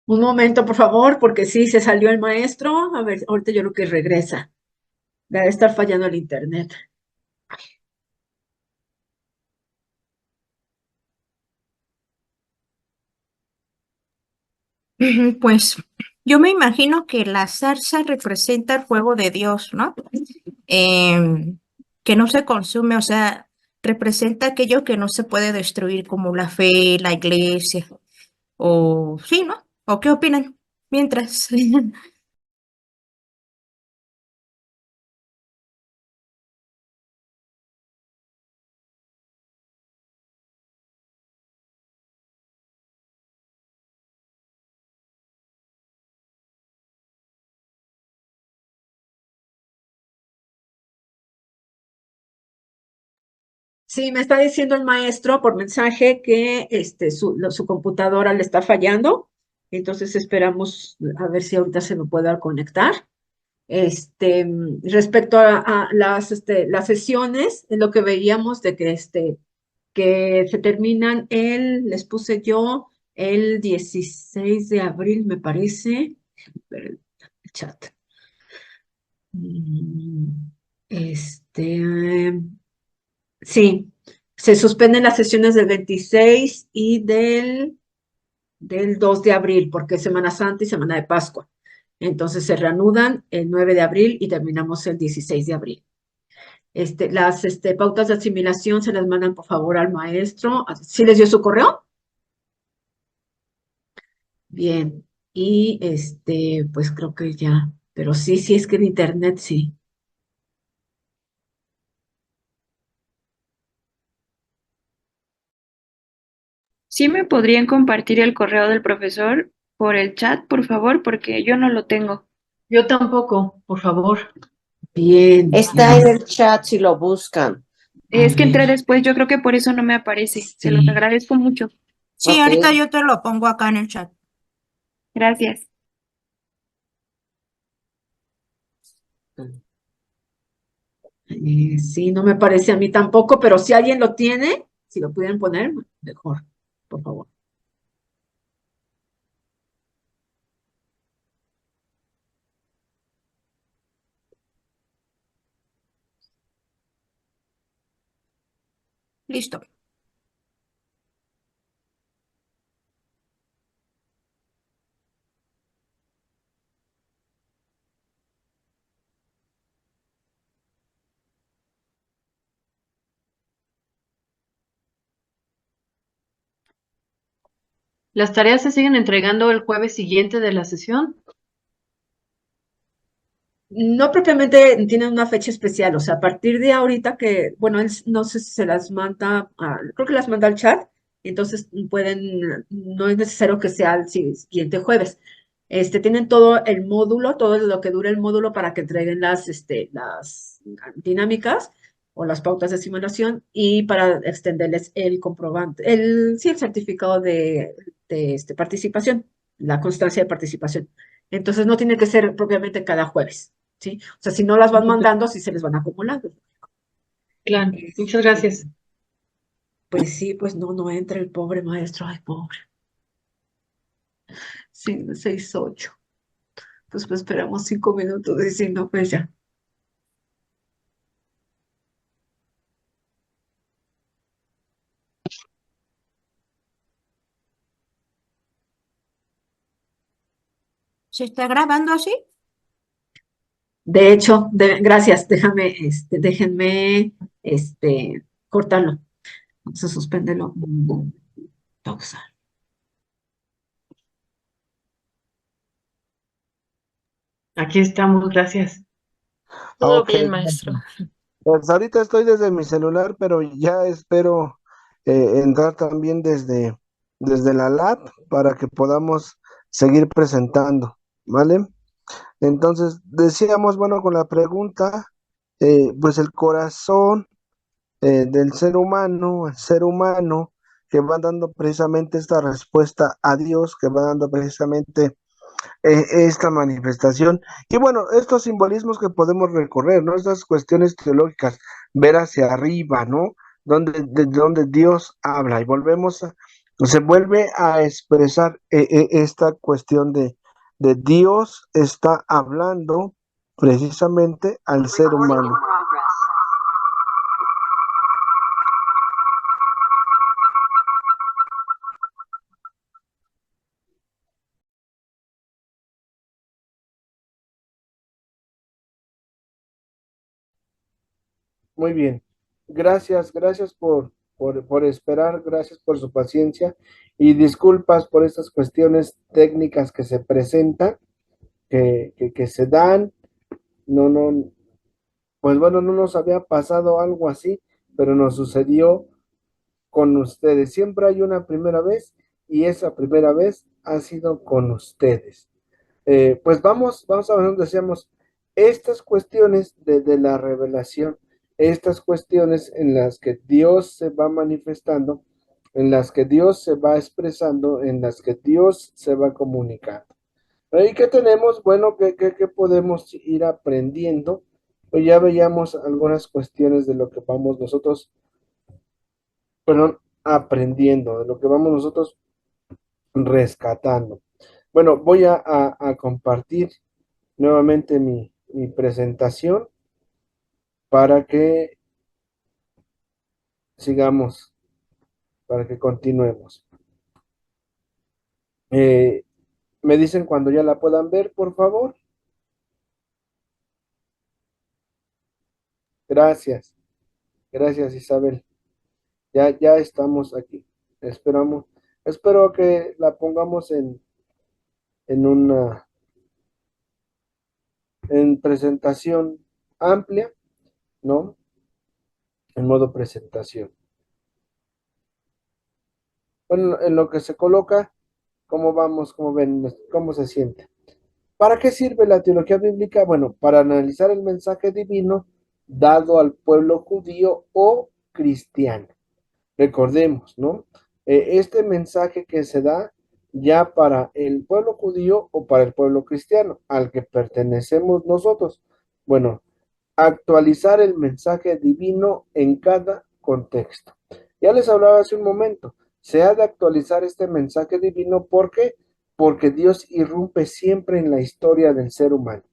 Un momento, por favor, porque sí, se salió el maestro. A ver, ahorita yo creo que regresa. Debe estar fallando el internet. Pues yo me imagino que la zarza representa el fuego de Dios, ¿no? Que no se consume, o sea, representa aquello que no se puede destruir, como la fe, la iglesia, o sí, ¿no? ¿O qué opinan? Mientras. Sí, me está diciendo el maestro por mensaje que su computadora le está fallando. Entonces esperamos a ver si ahorita se me pueda conectar. Respecto a las sesiones, en lo que veíamos de que se terminan les puse yo el 16 de abril, me parece. Espera el chat. Mm, Este, sí, se suspenden las sesiones del 26 y del 2 de abril, porque es Semana Santa y Semana de Pascua. Entonces se reanudan el 9 de abril y terminamos el 16 de abril. Las pautas de asimilación se las mandan por favor al maestro. ¿Sí les dio su correo? Bien. Y pues creo que ya. Pero sí, es que en internet sí. ¿Sí me podrían compartir el correo del profesor por el chat, por favor? Porque yo no lo tengo. Yo tampoco, por favor. Bien, Está ya. en el chat si lo buscan. Es que ver. entré después, yo creo que por eso no me aparece. Se los Sí. agradezco mucho. Sí, Ok. ahorita yo te lo pongo acá en el chat. Gracias. Sí, no me parece a mí tampoco, pero si alguien lo tiene, si lo pudieran poner, mejor, por favor. Listo. ¿Las tareas se siguen entregando el jueves siguiente de la sesión? No propiamente tienen una fecha especial, o sea, a partir de ahorita que, bueno, no sé si se las manda, creo que las manda al chat, entonces pueden, no es necesario que sea el siguiente jueves. Tienen todo el módulo, todo lo que dura el módulo para que entreguen las dinámicas o las pautas de simulación y para extenderles el comprobante, sí, el certificado de participación, la constancia de participación. Entonces no tiene que ser propiamente cada jueves. ¿Sí? O sea, si no las van mandando, sí se les van acumulando. Claro, muchas gracias. Pues sí, pues no entra el pobre maestro, ay, pobre. Sí, 6:08. Pues esperamos 5 minutos y si no, pues ya. ¿Se está grabando así? De hecho, gracias, déjenme, cortarlo. Vamos a suspenderlo. Pausa. Aquí estamos, gracias. Todo Ok. bien, maestro. Pues ahorita estoy desde mi celular, pero ya espero entrar también desde la lab para que podamos seguir presentando, ¿vale? Entonces, decíamos, bueno, con la pregunta, pues el corazón del ser humano, el ser humano que va dando precisamente esta respuesta a Dios, que va dando precisamente esta manifestación. Y bueno, estos simbolismos que podemos recorrer, ¿no? Estas cuestiones teológicas, ver hacia arriba, ¿no? De donde Dios habla y se vuelve a expresar esta cuestión de Dios está hablando precisamente al ser humano. Muy bien. Gracias por esperar, gracias por su paciencia y disculpas por estas cuestiones técnicas que se presentan, que se dan. No, pues bueno, no nos había pasado algo así, pero nos sucedió con ustedes. Siempre hay una primera vez y esa primera vez ha sido con ustedes. Pues vamos a ver donde decíamos estas cuestiones de la revelación, estas cuestiones en las que Dios se va manifestando, en las que Dios se va expresando, en las que Dios se va comunicando. ¿Y qué tenemos? Bueno, ¿qué podemos ir aprendiendo? Pues ya veíamos algunas cuestiones de lo que vamos nosotros, perdón, aprendiendo, de lo que vamos nosotros rescatando. Bueno, voy a compartir nuevamente mi presentación para que sigamos, para que continuemos. Me dicen cuando ya la puedan ver, por favor. Gracias Isabel. Ya estamos aquí. Espero que la pongamos en una en presentación amplia, ¿no? En modo presentación. Bueno, en lo que se coloca, ¿cómo vamos? ¿Cómo ven? ¿Cómo se siente? ¿Para qué sirve la teología bíblica? Bueno, para analizar el mensaje divino dado al pueblo judío o cristiano. Recordemos, ¿no? Este mensaje que se da ya para el pueblo judío o para el pueblo cristiano, al que pertenecemos nosotros. Bueno, actualizar el mensaje divino en cada contexto. Ya les hablaba hace un momento, se ha de actualizar este mensaje divino, ¿por qué? Porque Dios irrumpe siempre en la historia del ser humano,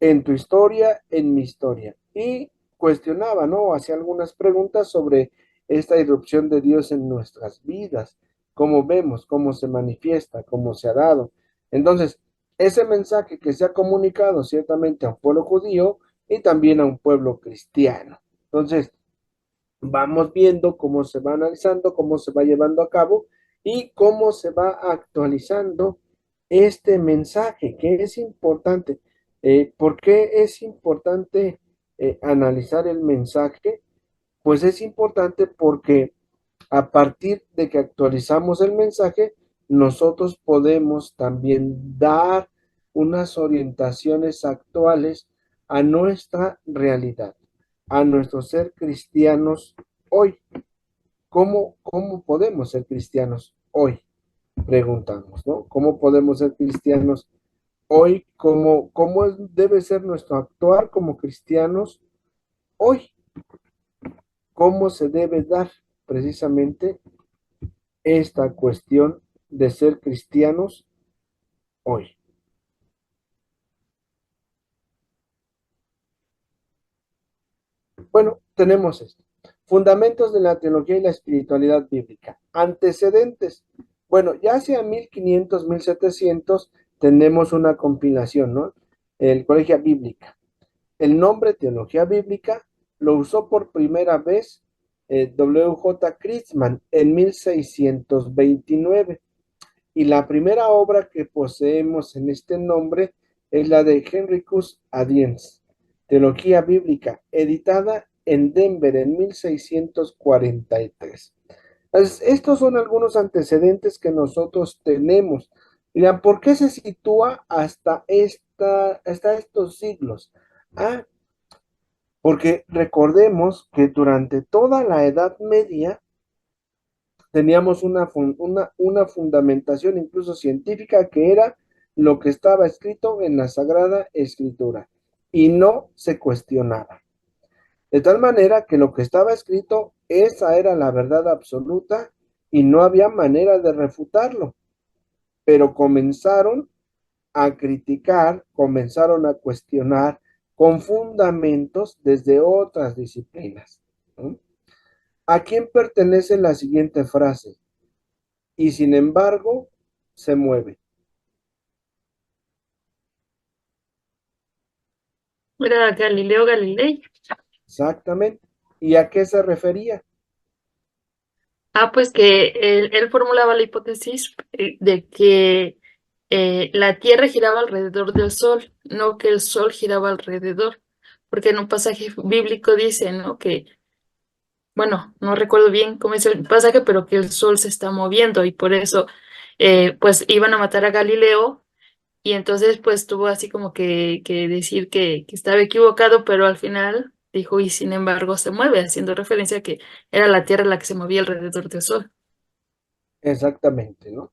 en tu historia, en mi historia. Y cuestionaba, ¿no? Hacía algunas preguntas sobre esta irrupción de Dios en nuestras vidas, cómo vemos, cómo se manifiesta, cómo se ha dado. Entonces, ese mensaje que se ha comunicado ciertamente a un pueblo judío y también a un pueblo cristiano. Entonces, vamos viendo cómo se va analizando, cómo se va llevando a cabo y cómo se va actualizando este mensaje que es importante. ¿Por qué es importante analizar el mensaje? Pues es importante porque a partir de que actualizamos el mensaje, nosotros podemos también dar unas orientaciones actuales a nuestra realidad, a nuestro ser cristianos hoy. ¿Cómo podemos ser cristianos hoy? Preguntamos, ¿no? ¿Cómo podemos ser cristianos hoy? Debe ser nuestro actuar como cristianos hoy? ¿Cómo se debe dar precisamente esta cuestión de ser cristianos hoy? Bueno, tenemos esto. Fundamentos de la teología y la espiritualidad bíblica. Antecedentes. Bueno, ya hacia 1500, 1700 tenemos una compilación, ¿no? El Colegio Bíblica. El nombre teología bíblica lo usó por primera vez W.J. Christman en 1629. Y la primera obra que poseemos en este nombre es la de Henricus Adiens, Teología Bíblica, editada en Denver en 1643. Entonces, estos son algunos antecedentes que nosotros tenemos. Dirán, ¿por qué se sitúa hasta estos siglos? Porque recordemos que durante toda la Edad Media teníamos una fundamentación incluso científica que era lo que estaba escrito en la Sagrada Escritura y no se cuestionaba. De tal manera que lo que estaba escrito, esa era la verdad absoluta y no había manera de refutarlo. Pero comenzaron a criticar, comenzaron a cuestionar con fundamentos desde otras disciplinas, ¿no? ¿A quién pertenece la siguiente frase? Y sin embargo, se mueve. Era Galileo Galilei. Exactamente. ¿Y a qué se refería? Pues que él formulaba la hipótesis de que la Tierra giraba alrededor del Sol, no que el Sol giraba alrededor, porque en un pasaje bíblico dice, ¿no? Que, bueno, no recuerdo bien cómo es el pasaje, pero que el Sol se está moviendo y por eso, pues, iban a matar a Galileo y entonces, pues, tuvo así como que decir que estaba equivocado, pero al final dijo, y sin embargo se mueve, haciendo referencia a que era la Tierra la que se movía alrededor del Sol. Exactamente, ¿no?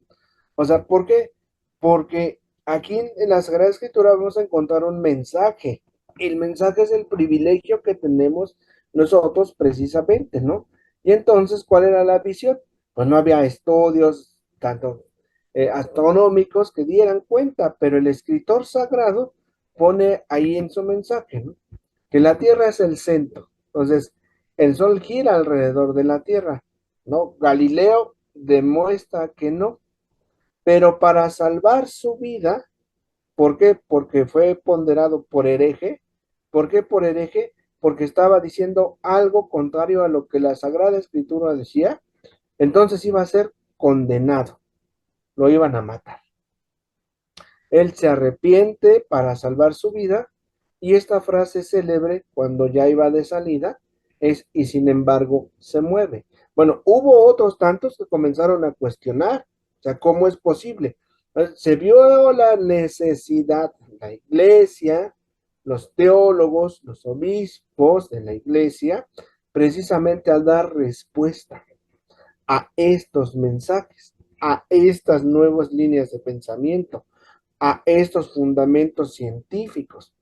O sea, ¿por qué? Porque aquí en la Sagrada Escritura vamos a encontrar un mensaje. El mensaje es el privilegio que tenemos nosotros precisamente, ¿no? Y entonces, ¿cuál era la visión? Pues no había estudios tanto astronómicos que dieran cuenta, pero el escritor sagrado pone ahí en su mensaje, ¿no? Que la Tierra es el centro. Entonces, el Sol gira alrededor de la Tierra, ¿no? Galileo demuestra que no, pero para salvar su vida, ¿por qué? Porque fue ponderado por hereje. ¿Por qué por hereje? Porque estaba diciendo algo contrario a lo que la Sagrada Escritura decía, entonces iba a ser condenado, lo iban a matar. Él se arrepiente para salvar su vida y esta frase célebre cuando ya iba de salida es y sin embargo se mueve. Bueno, hubo otros tantos que comenzaron a cuestionar, o sea, ¿cómo es posible? Se vio la necesidad, la iglesia, los teólogos, los obispos de la iglesia, precisamente a dar respuesta a estos mensajes, a estas nuevas líneas de pensamiento, a estos fundamentos científicos.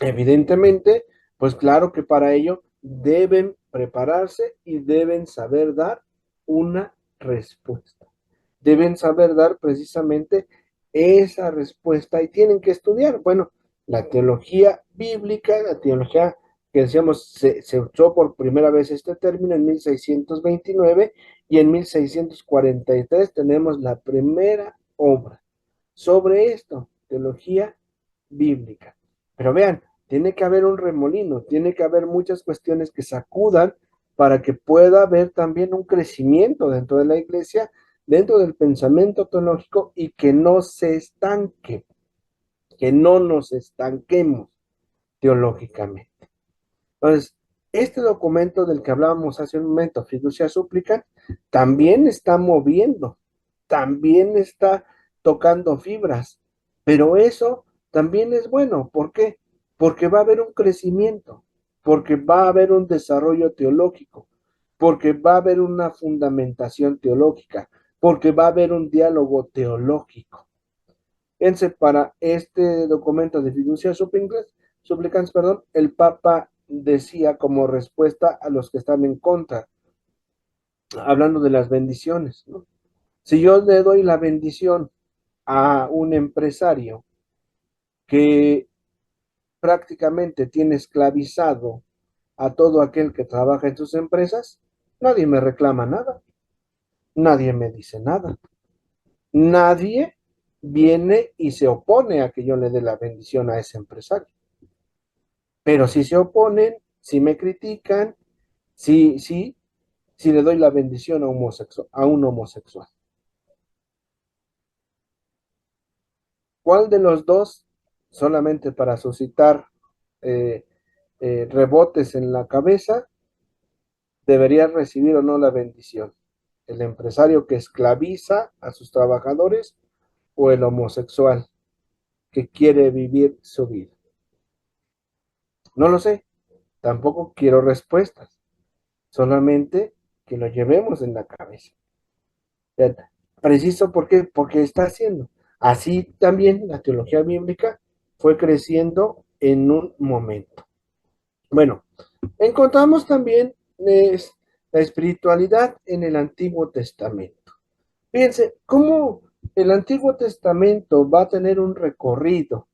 Evidentemente, pues claro que para ello deben prepararse y deben saber dar una respuesta. Deben saber dar precisamente esa respuesta y tienen que estudiar. Bueno, la teología bíblica, la teología que decíamos, se usó por primera vez este término en 1629 y en 1643 tenemos la primera obra sobre esto, teología bíblica. Pero vean, tiene que haber un remolino, tiene que haber muchas cuestiones que sacudan para que pueda haber también un crecimiento dentro de la iglesia, dentro del pensamiento teológico y que no se estanque, que no nos estanquemos teológicamente. Entonces, este documento del que hablábamos hace un momento, Fiducia Súplica, también está moviendo, también está tocando fibras, pero eso también es bueno. ¿Por qué? Porque va a haber un crecimiento, porque va a haber un desarrollo teológico, porque va a haber una fundamentación teológica, porque va a haber un diálogo teológico. Fíjense, para este documento de Fiducia Supplicans, el Papa decía como respuesta a los que están en contra, hablando de las bendiciones, ¿no? Si yo le doy la bendición a un empresario que prácticamente tiene esclavizado a todo aquel que trabaja en sus empresas, nadie me reclama nada, nadie me dice nada, nadie viene y se opone a que yo le dé la bendición a ese empresario. Pero si se oponen, si me critican, si le doy la bendición a un homosexual. ¿Cuál de los dos, solamente para suscitar rebotes en la cabeza, debería recibir o no la bendición? ¿El empresario que esclaviza a sus trabajadores o el homosexual que quiere vivir su vida? No lo sé, tampoco quiero respuestas, solamente que lo llevemos en la cabeza. Preciso, ¿por qué? Porque está haciendo. Así también la teología bíblica fue creciendo en un momento. Bueno, encontramos también la espiritualidad en el Antiguo Testamento. Fíjense cómo el Antiguo Testamento va a tener un recorrido.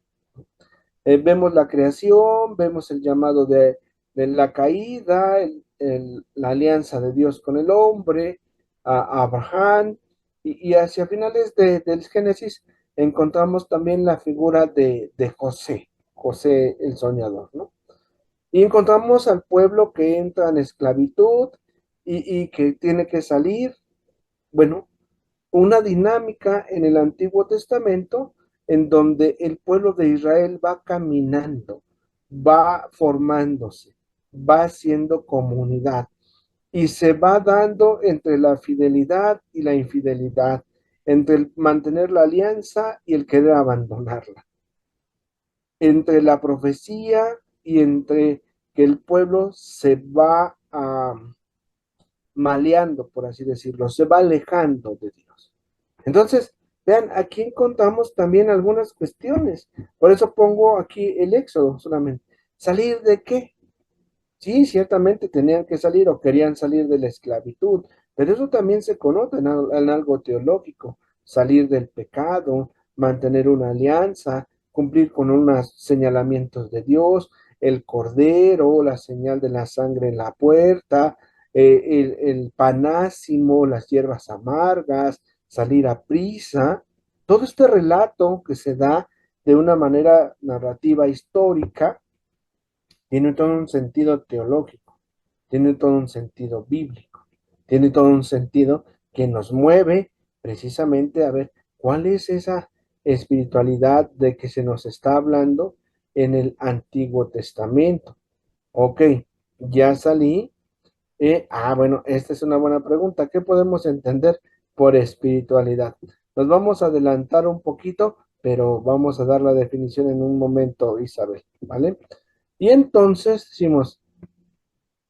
Vemos la creación, vemos el llamado de la caída, la alianza de Dios con el hombre, a Abraham, y hacia finales del Génesis encontramos también la figura de José, José el soñador, ¿no? Y encontramos al pueblo que entra en esclavitud y que tiene que salir. Bueno, una dinámica en el Antiguo Testamento en donde el pueblo de Israel va caminando, va formándose, va haciendo comunidad y se va dando entre la fidelidad y la infidelidad, entre el mantener la alianza y el querer abandonarla, entre la profecía y entre que el pueblo se va maleando, por así decirlo, se va alejando de Dios. Entonces, vean, aquí encontramos también algunas cuestiones. Por eso pongo aquí el Éxodo solamente. ¿Salir de qué? Sí, ciertamente tenían que salir o querían salir de la esclavitud, pero eso también se conota en algo teológico. Salir del pecado, mantener una alianza, cumplir con unos señalamientos de Dios, el cordero, la señal de la sangre en la puerta, el panásimo, las hierbas amargas, salir a prisa. Todo este relato que se da de una manera narrativa histórica tiene todo un sentido teológico, tiene todo un sentido bíblico, tiene todo un sentido que nos mueve precisamente a ver cuál es esa espiritualidad de que se nos está hablando en el Antiguo Testamento. Ok, ya salí. Bueno, esta es una buena pregunta. ¿Qué podemos entender por espiritualidad? Nos vamos a adelantar un poquito, pero vamos a dar la definición en un momento, Isabel, ¿vale? Y entonces decimos,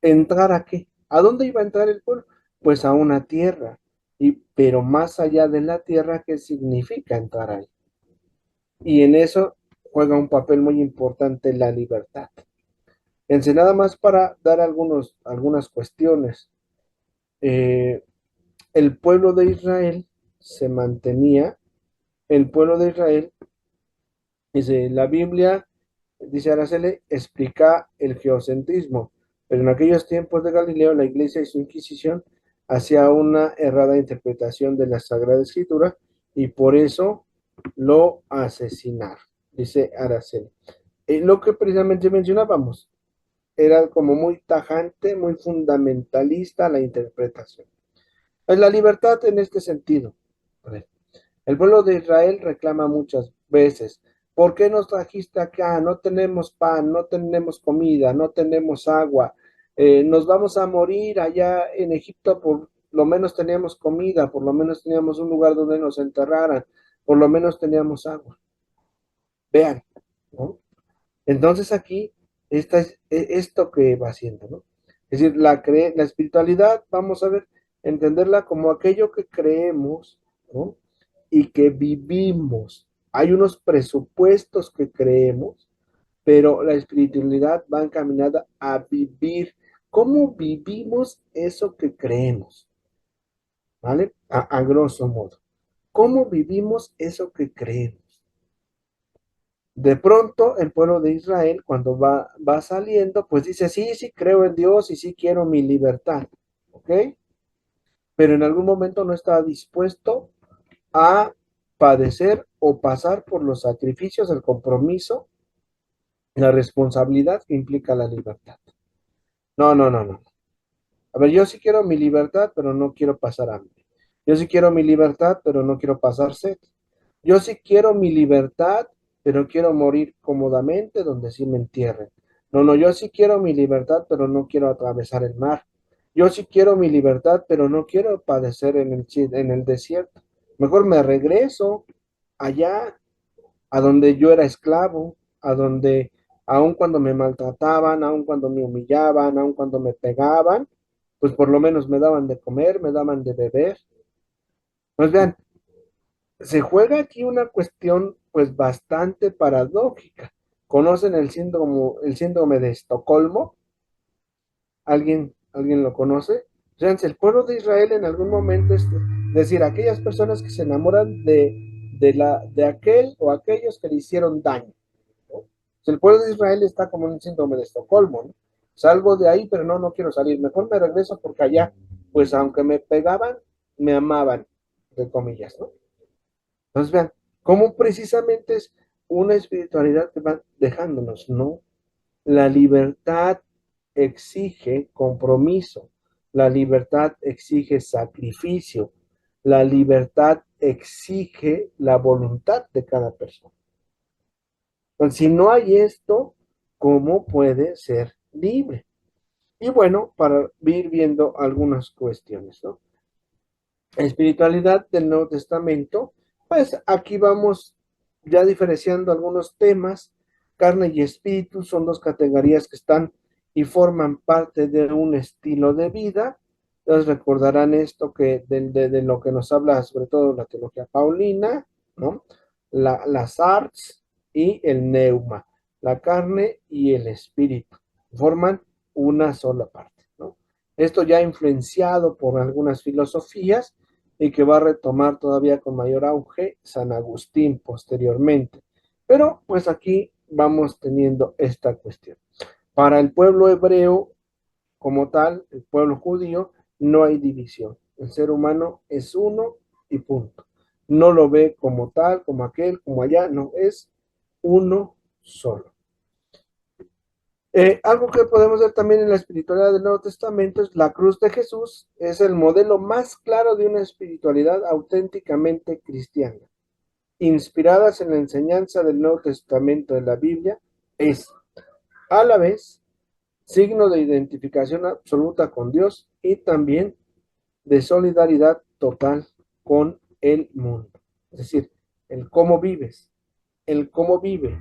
¿Entrar a qué? ¿A dónde iba a entrar el pueblo? Pues a una tierra. Pero más allá de la tierra, ¿qué significa entrar ahí? Y en eso juega un papel muy importante la libertad. Nada más para dar algunas cuestiones. Eh, el pueblo de Israel se mantenía, el pueblo de Israel, dice la Biblia, dice Araceli, explica el geocentrismo, pero en aquellos tiempos de Galileo la iglesia y su inquisición hacía una errada interpretación de la Sagrada Escritura y por eso lo asesinaron, dice Araceli. Lo que precisamente mencionábamos, era como muy tajante, muy fundamentalista la interpretación. Es la libertad en este sentido. El pueblo de Israel reclama muchas veces, ¿por qué nos trajiste acá? No tenemos pan, no tenemos comida, no tenemos agua, nos vamos a morir allá en Egipto, por lo menos teníamos comida, por lo menos teníamos un lugar donde nos enterraran, por lo menos teníamos agua. Vean, ¿no? Entonces aquí, esto que va haciendo, ¿no? Es decir, la espiritualidad, vamos a ver, entenderla como aquello que creemos, ¿no? Y que vivimos. Hay unos presupuestos que creemos, pero la espiritualidad va encaminada a vivir. ¿Cómo vivimos eso que creemos? ¿Vale? A grosso modo. ¿Cómo vivimos eso que creemos? De pronto, el pueblo de Israel, cuando va saliendo, pues dice, sí, sí, creo en Dios y sí quiero mi libertad, ¿ok? Pero en algún momento no estaba dispuesto a padecer o pasar por los sacrificios, el compromiso, la responsabilidad que implica la libertad. No, no, no, no. A ver, yo sí quiero mi libertad, pero no quiero pasar hambre. Yo sí quiero mi libertad, pero no quiero pasar sed. Yo sí quiero mi libertad, pero quiero morir cómodamente donde sí me entierren. No, no, yo sí quiero mi libertad, pero no quiero atravesar el mar. Yo sí quiero mi libertad, pero no quiero padecer en el desierto. Mejor me regreso allá, a donde yo era esclavo, a donde, aun cuando me maltrataban, aun cuando me humillaban, aun cuando me pegaban, pues por lo menos me daban de comer, me daban de beber. Pues vean, se juega aquí una cuestión pues bastante paradójica. ¿Conocen el síndrome de Estocolmo? ¿Alguien lo conoce? Fíjense, el pueblo de Israel en algún momento es decir, aquellas personas que se enamoran de aquel o aquellos que le hicieron daño, ¿no? El pueblo de Israel está como en un síndrome de Estocolmo, ¿no? Salgo de ahí, pero no quiero salir. Mejor me regreso porque allá, pues aunque me pegaban, me amaban, de comillas, ¿no? Entonces vean, cómo precisamente es una espiritualidad que va dejándonos, ¿no? La libertad exige compromiso, la libertad exige sacrificio, la libertad exige la voluntad de cada persona. Entonces, si no hay esto, ¿cómo puede ser libre? Y bueno, para ir viendo algunas cuestiones, ¿no? Espiritualidad del Nuevo Testamento, pues aquí vamos ya diferenciando algunos temas. Carne y espíritu son dos categorías que están y forman parte de un estilo de vida. Entonces recordarán esto que de lo que nos habla sobre todo la teología paulina, ¿no? Las arts y el neuma, la carne y el espíritu, forman una sola parte, ¿no? Esto ya influenciado por algunas filosofías y que va a retomar todavía con mayor auge San Agustín posteriormente. Pero pues aquí vamos teniendo esta cuestión. Para el pueblo hebreo como tal, el pueblo judío, no hay división. El ser humano es uno y punto. No lo ve como tal, como aquel, como allá, no, es uno solo. Algo que podemos ver también en la espiritualidad del Nuevo Testamento es la cruz de Jesús, es el modelo más claro de una espiritualidad auténticamente cristiana. Inspiradas en la enseñanza del Nuevo Testamento de la Biblia, es a la vez signo de identificación absoluta con Dios y también de solidaridad total con el mundo. Es decir, el cómo vives, el cómo vive,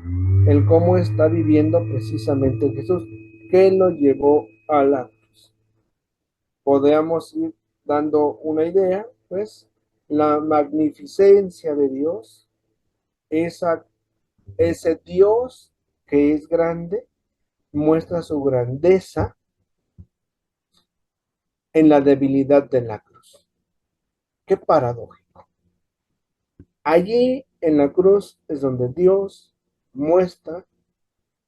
el cómo está viviendo precisamente Jesús, que lo llevó a la cruz. podamos ir dando una idea, pues la magnificencia de Dios, ese Dios que es grande, muestra su grandeza en la debilidad de la cruz. Qué paradójico. Allí en la cruz es donde Dios muestra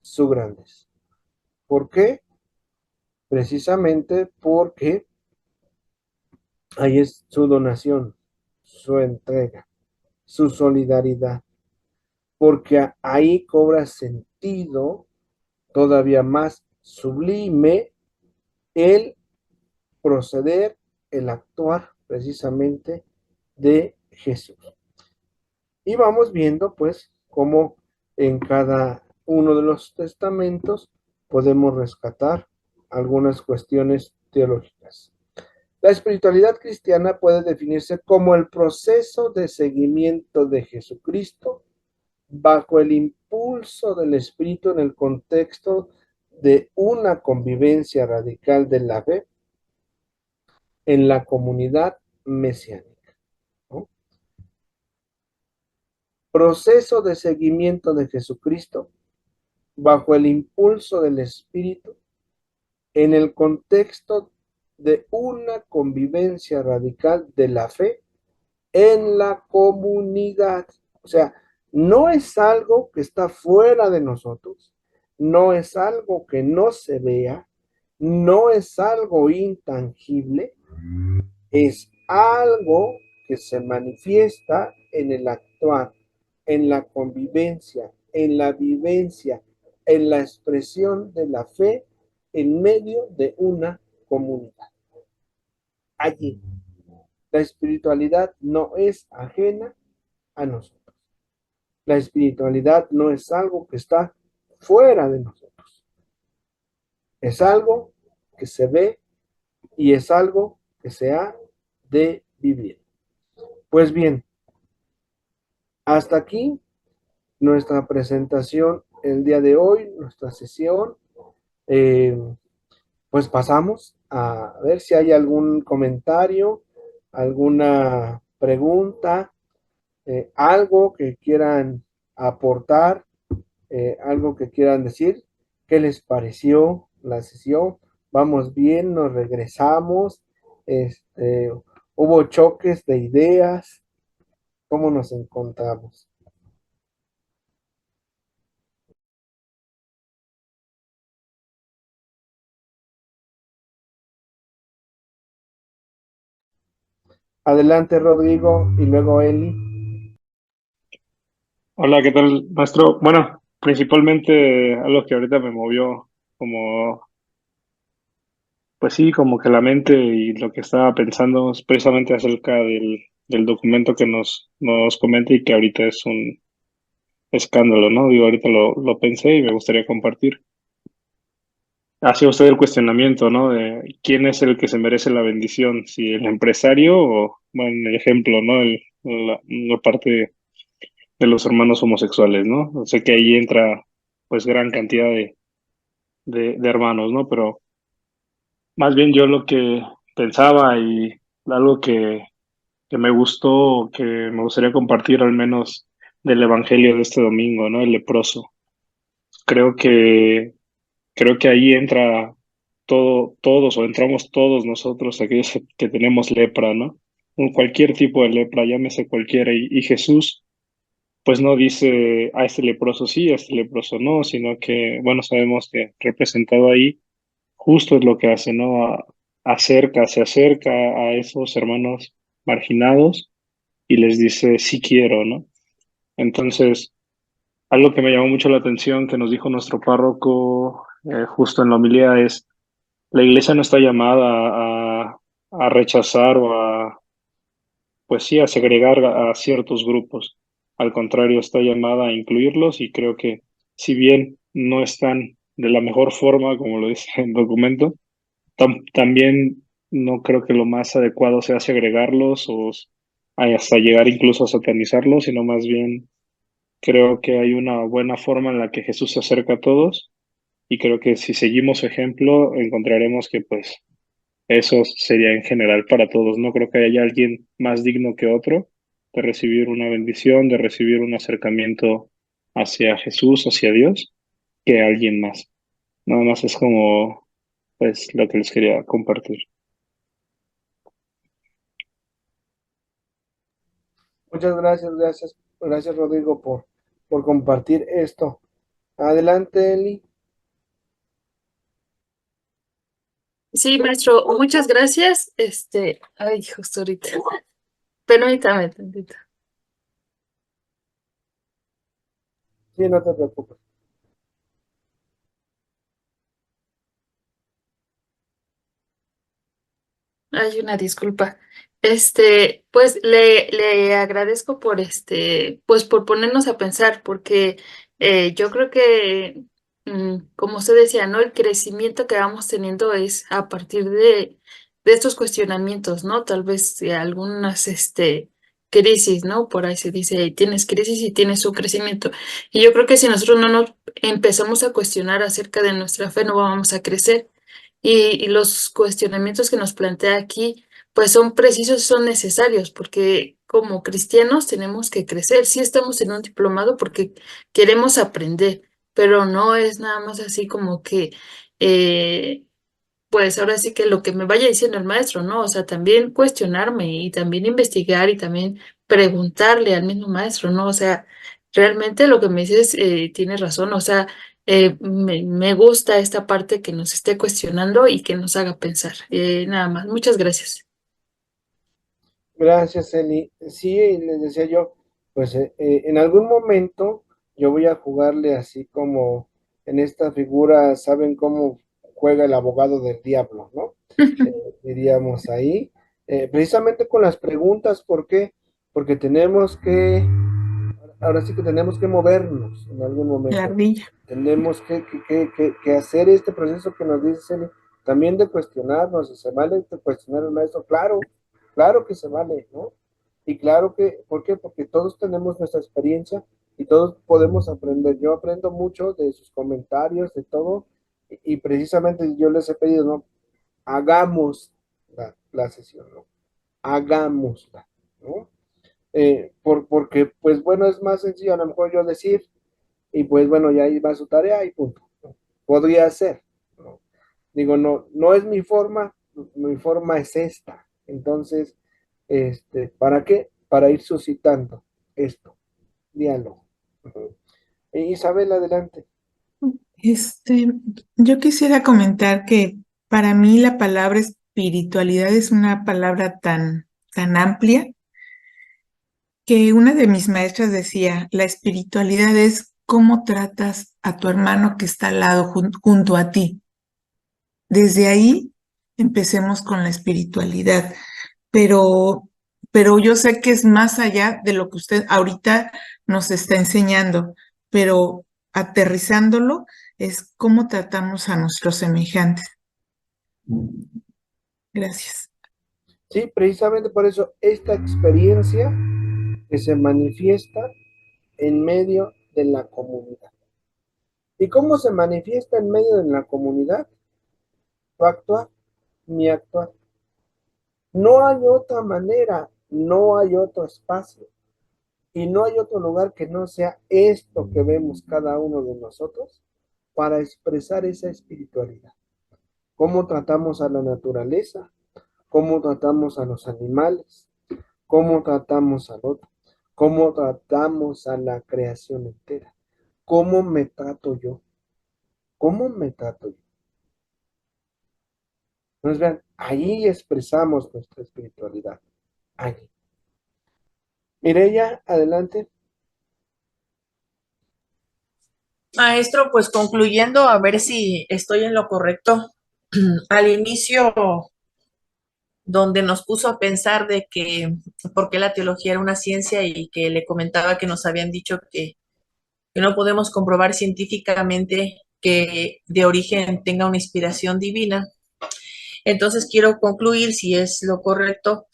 su grandeza. ¿Por qué? Precisamente porque ahí es su donación, su entrega, su solidaridad, porque ahí cobra sentido todavía más sublime el proceder, el actuar precisamente de Jesús. Y vamos viendo pues cómo en cada uno de los testamentos podemos rescatar algunas cuestiones teológicas. La espiritualidad cristiana puede definirse como el proceso de seguimiento de Jesucristo bajo el impulso del Espíritu en el contexto de una convivencia radical de la fe en la comunidad mesiánica, ¿no? Proceso de seguimiento de Jesucristo bajo el impulso del Espíritu en el contexto de una convivencia radical de la fe en la comunidad. O sea, no es algo que está fuera de nosotros, no es algo que no se vea, no es algo intangible, es algo que se manifiesta en el actuar, en la convivencia, en la vivencia, en la expresión de la fe en medio de una comunidad. Allí, la espiritualidad no es ajena a nosotros. La espiritualidad no es algo que está fuera de nosotros. Es algo que se ve y es algo que se ha de vivir. Pues bien, hasta aquí nuestra presentación el día de hoy, nuestra sesión. Pues pasamos a ver si hay algún comentario, alguna pregunta, algo que quieran aportar, algo que quieran decir. ¿Qué les pareció la sesión? ¿Vamos bien? ¿Nos regresamos? ¿Hubo choques de ideas? ¿Cómo nos encontramos? Adelante, Rodrigo, y luego Eli. Hola, ¿qué tal, maestro? Bueno, principalmente algo que ahorita me movió como, pues sí, como que la mente y lo que estaba pensando es precisamente acerca del documento que nos comenta y que ahorita es un escándalo, ¿no? Digo, ahorita lo pensé y me gustaría compartir. Hace usted el cuestionamiento, ¿no? De quién es el que se merece la bendición, si el empresario o, bueno, el ejemplo, ¿no? La parte de los hermanos homosexuales, ¿no? Sé que ahí entra, pues, gran cantidad de hermanos, ¿no? Pero más bien yo lo que pensaba y algo que me gustó, que me gustaría compartir al menos del evangelio de este domingo, ¿no? El leproso. Creo que Creo que ahí entra todos o entramos todos nosotros, aquellos que tenemos lepra, ¿no? Cualquier tipo de lepra, llámese cualquiera. Y Jesús, pues no dice a este leproso sí, a este leproso no, sino que, bueno, sabemos que representado ahí, justo es lo que hace, ¿no? Se acerca a esos hermanos marginados y les dice, sí quiero, ¿no? Entonces, algo que me llamó mucho la atención que nos dijo nuestro párroco justo en la homilía es, la iglesia no está llamada a rechazar o pues sí, a segregar a ciertos grupos. Al contrario, está llamada a incluirlos y creo que si bien no están de la mejor forma, como lo dice el documento, también no creo que lo más adecuado sea segregarlos o hasta llegar incluso a satanizarlos, sino más bien creo que hay una buena forma en la que Jesús se acerca a todos y creo que si seguimos su ejemplo encontraremos que pues Eso sería en general para todos. No creo que haya alguien más digno que otro de recibir una bendición, de recibir un acercamiento hacia Jesús, hacia Dios, que alguien más. Nada más es como, pues, lo que les quería compartir. Muchas gracias Rodrigo por compartir esto. Adelante, Eli. Sí, maestro, muchas gracias. Ay, justo ahorita. Permítame tantito. Sí, no te preocupes. Hay una disculpa. Pues le agradezco por pues por ponernos a pensar, porque yo creo que, como usted decía, ¿no? El crecimiento que vamos teniendo es a partir de estos cuestionamientos, ¿no? Tal vez algunas, crisis, ¿no? Por ahí se dice, tienes crisis y tienes un crecimiento. Y yo creo que si nosotros no nos empezamos a cuestionar acerca de nuestra fe, no vamos a crecer. Y los cuestionamientos que nos plantea aquí, pues son precisos, son necesarios, porque como cristianos tenemos que crecer. Sí estamos en un diplomado porque queremos aprender, pero no es nada más así como que, eh, pues ahora sí que lo que me vaya diciendo el maestro, ¿no? O sea, también cuestionarme y también investigar y también preguntarle al mismo maestro, ¿no? O sea, realmente lo que me dices tiene razón, o sea, me gusta esta parte que nos esté cuestionando y que nos haga pensar. Nada más, muchas gracias. Gracias, Eli. Sí, les decía yo, pues en algún momento yo voy a jugarle así como en esta figura, ¿saben cómo juega el abogado del diablo, no? Diríamos ahí, precisamente con las preguntas, ¿por qué? Porque ahora sí que tenemos que movernos en algún La momento. ardilla. Tenemos que hacer este proceso que nos dice Celi, también de cuestionarnos, y se vale cuestionar al maestro, claro que se vale, ¿no? Y claro que, ¿por qué? Porque todos tenemos nuestra experiencia y todos podemos aprender. Yo aprendo mucho de sus comentarios, de todo, y precisamente yo les he pedido, ¿no? Hagamos la sesión, ¿no? Hagámosla, ¿no? Porque, pues bueno, es más sencillo a lo mejor yo decir, y pues bueno, ya ahí va su tarea y punto. ¿No? Podría ser, ¿no? Digo, no es mi forma es esta. Entonces, ¿para qué? Para ir suscitando esto, diálogo. Ujú. Isabel, adelante. Este, yo quisiera comentar que para mí la palabra espiritualidad es una palabra tan amplia que una de mis maestras decía, la espiritualidad es cómo tratas a tu hermano que está al lado junto a ti. Desde ahí empecemos con la espiritualidad, pero, pero yo sé que es más allá de lo que usted ahorita nos está enseñando, pero aterrizándolo es cómo tratamos a nuestros semejantes. Gracias. Sí, precisamente por eso esta experiencia que se manifiesta en medio de la comunidad. ¿Y cómo se manifiesta en medio de la comunidad? Tu actuar, mi actuar. No hay otra manera, no hay otro espacio y no hay otro lugar que no sea esto que vemos cada uno de nosotros para expresar esa espiritualidad. Cómo tratamos a la naturaleza, cómo tratamos a los animales, cómo tratamos al otro, cómo tratamos a la creación entera, cómo me trato yo, cómo me trato yo. Entonces vean, ahí expresamos nuestra espiritualidad, allí. Mireya, adelante. Maestro, pues concluyendo, a ver si estoy en lo correcto. Al inicio, donde nos puso a pensar de que por qué la teología era una ciencia y que le comentaba que nos habían dicho que no podemos comprobar científicamente que de origen tenga una inspiración divina. Entonces quiero concluir, si es lo correcto,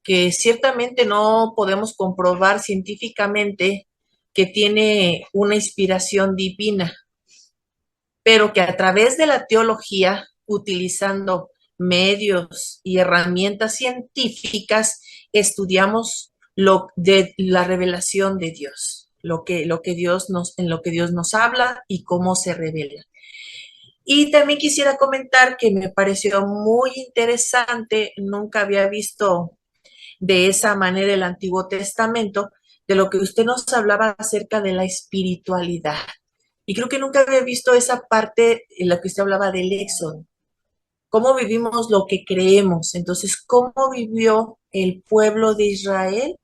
que ciertamente no podemos comprobar científicamente que tiene una inspiración divina, pero que a través de la teología, utilizando medios y herramientas científicas, estudiamos la revelación de Dios, en lo que Dios nos habla y cómo se revela. Y también quisiera comentar que me pareció muy interesante, nunca había visto de esa manera el Antiguo Testamento, de lo que usted nos hablaba acerca de la espiritualidad. Y creo que nunca había visto esa parte en la que usted hablaba del Éxodo. Cómo vivimos lo que creemos. Entonces, cómo vivió el pueblo de Israel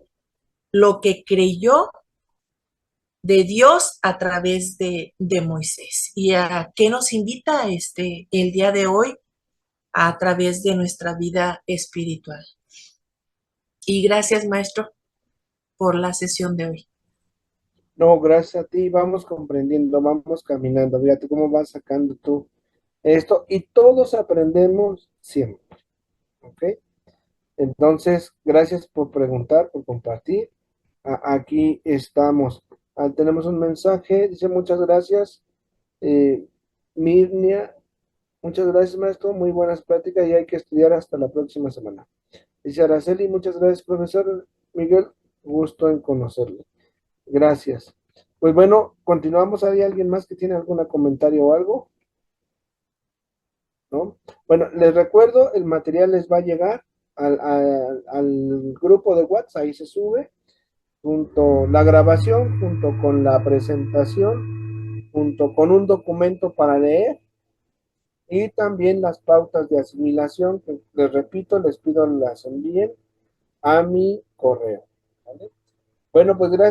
lo que creyó de Dios a través de Moisés. ¿Y a qué nos invita el día de hoy? A través de nuestra vida espiritual. Y gracias, maestro, por la sesión de hoy. No, gracias a ti, vamos comprendiendo, vamos caminando. Fíjate cómo vas sacando tú esto y todos aprendemos siempre, ¿ok? Entonces, gracias por preguntar, por compartir. Aquí estamos. Tenemos un mensaje, dice muchas gracias, Mirnia, muchas gracias maestro, muy buenas pláticas y hay que estudiar hasta la próxima semana. Dice Araceli, muchas gracias profesor Miguel, gusto en conocerle. Gracias. Pues bueno, continuamos. ¿Hay alguien más que tiene algún comentario o algo? ¿No? Bueno, les recuerdo, el material les va a llegar al grupo de WhatsApp, ahí se sube, junto la grabación, junto con la presentación, junto con un documento para leer y también las pautas de asimilación, que les repito, les pido las envíen a mi correo. ¿Vale? Bueno, pues gracias.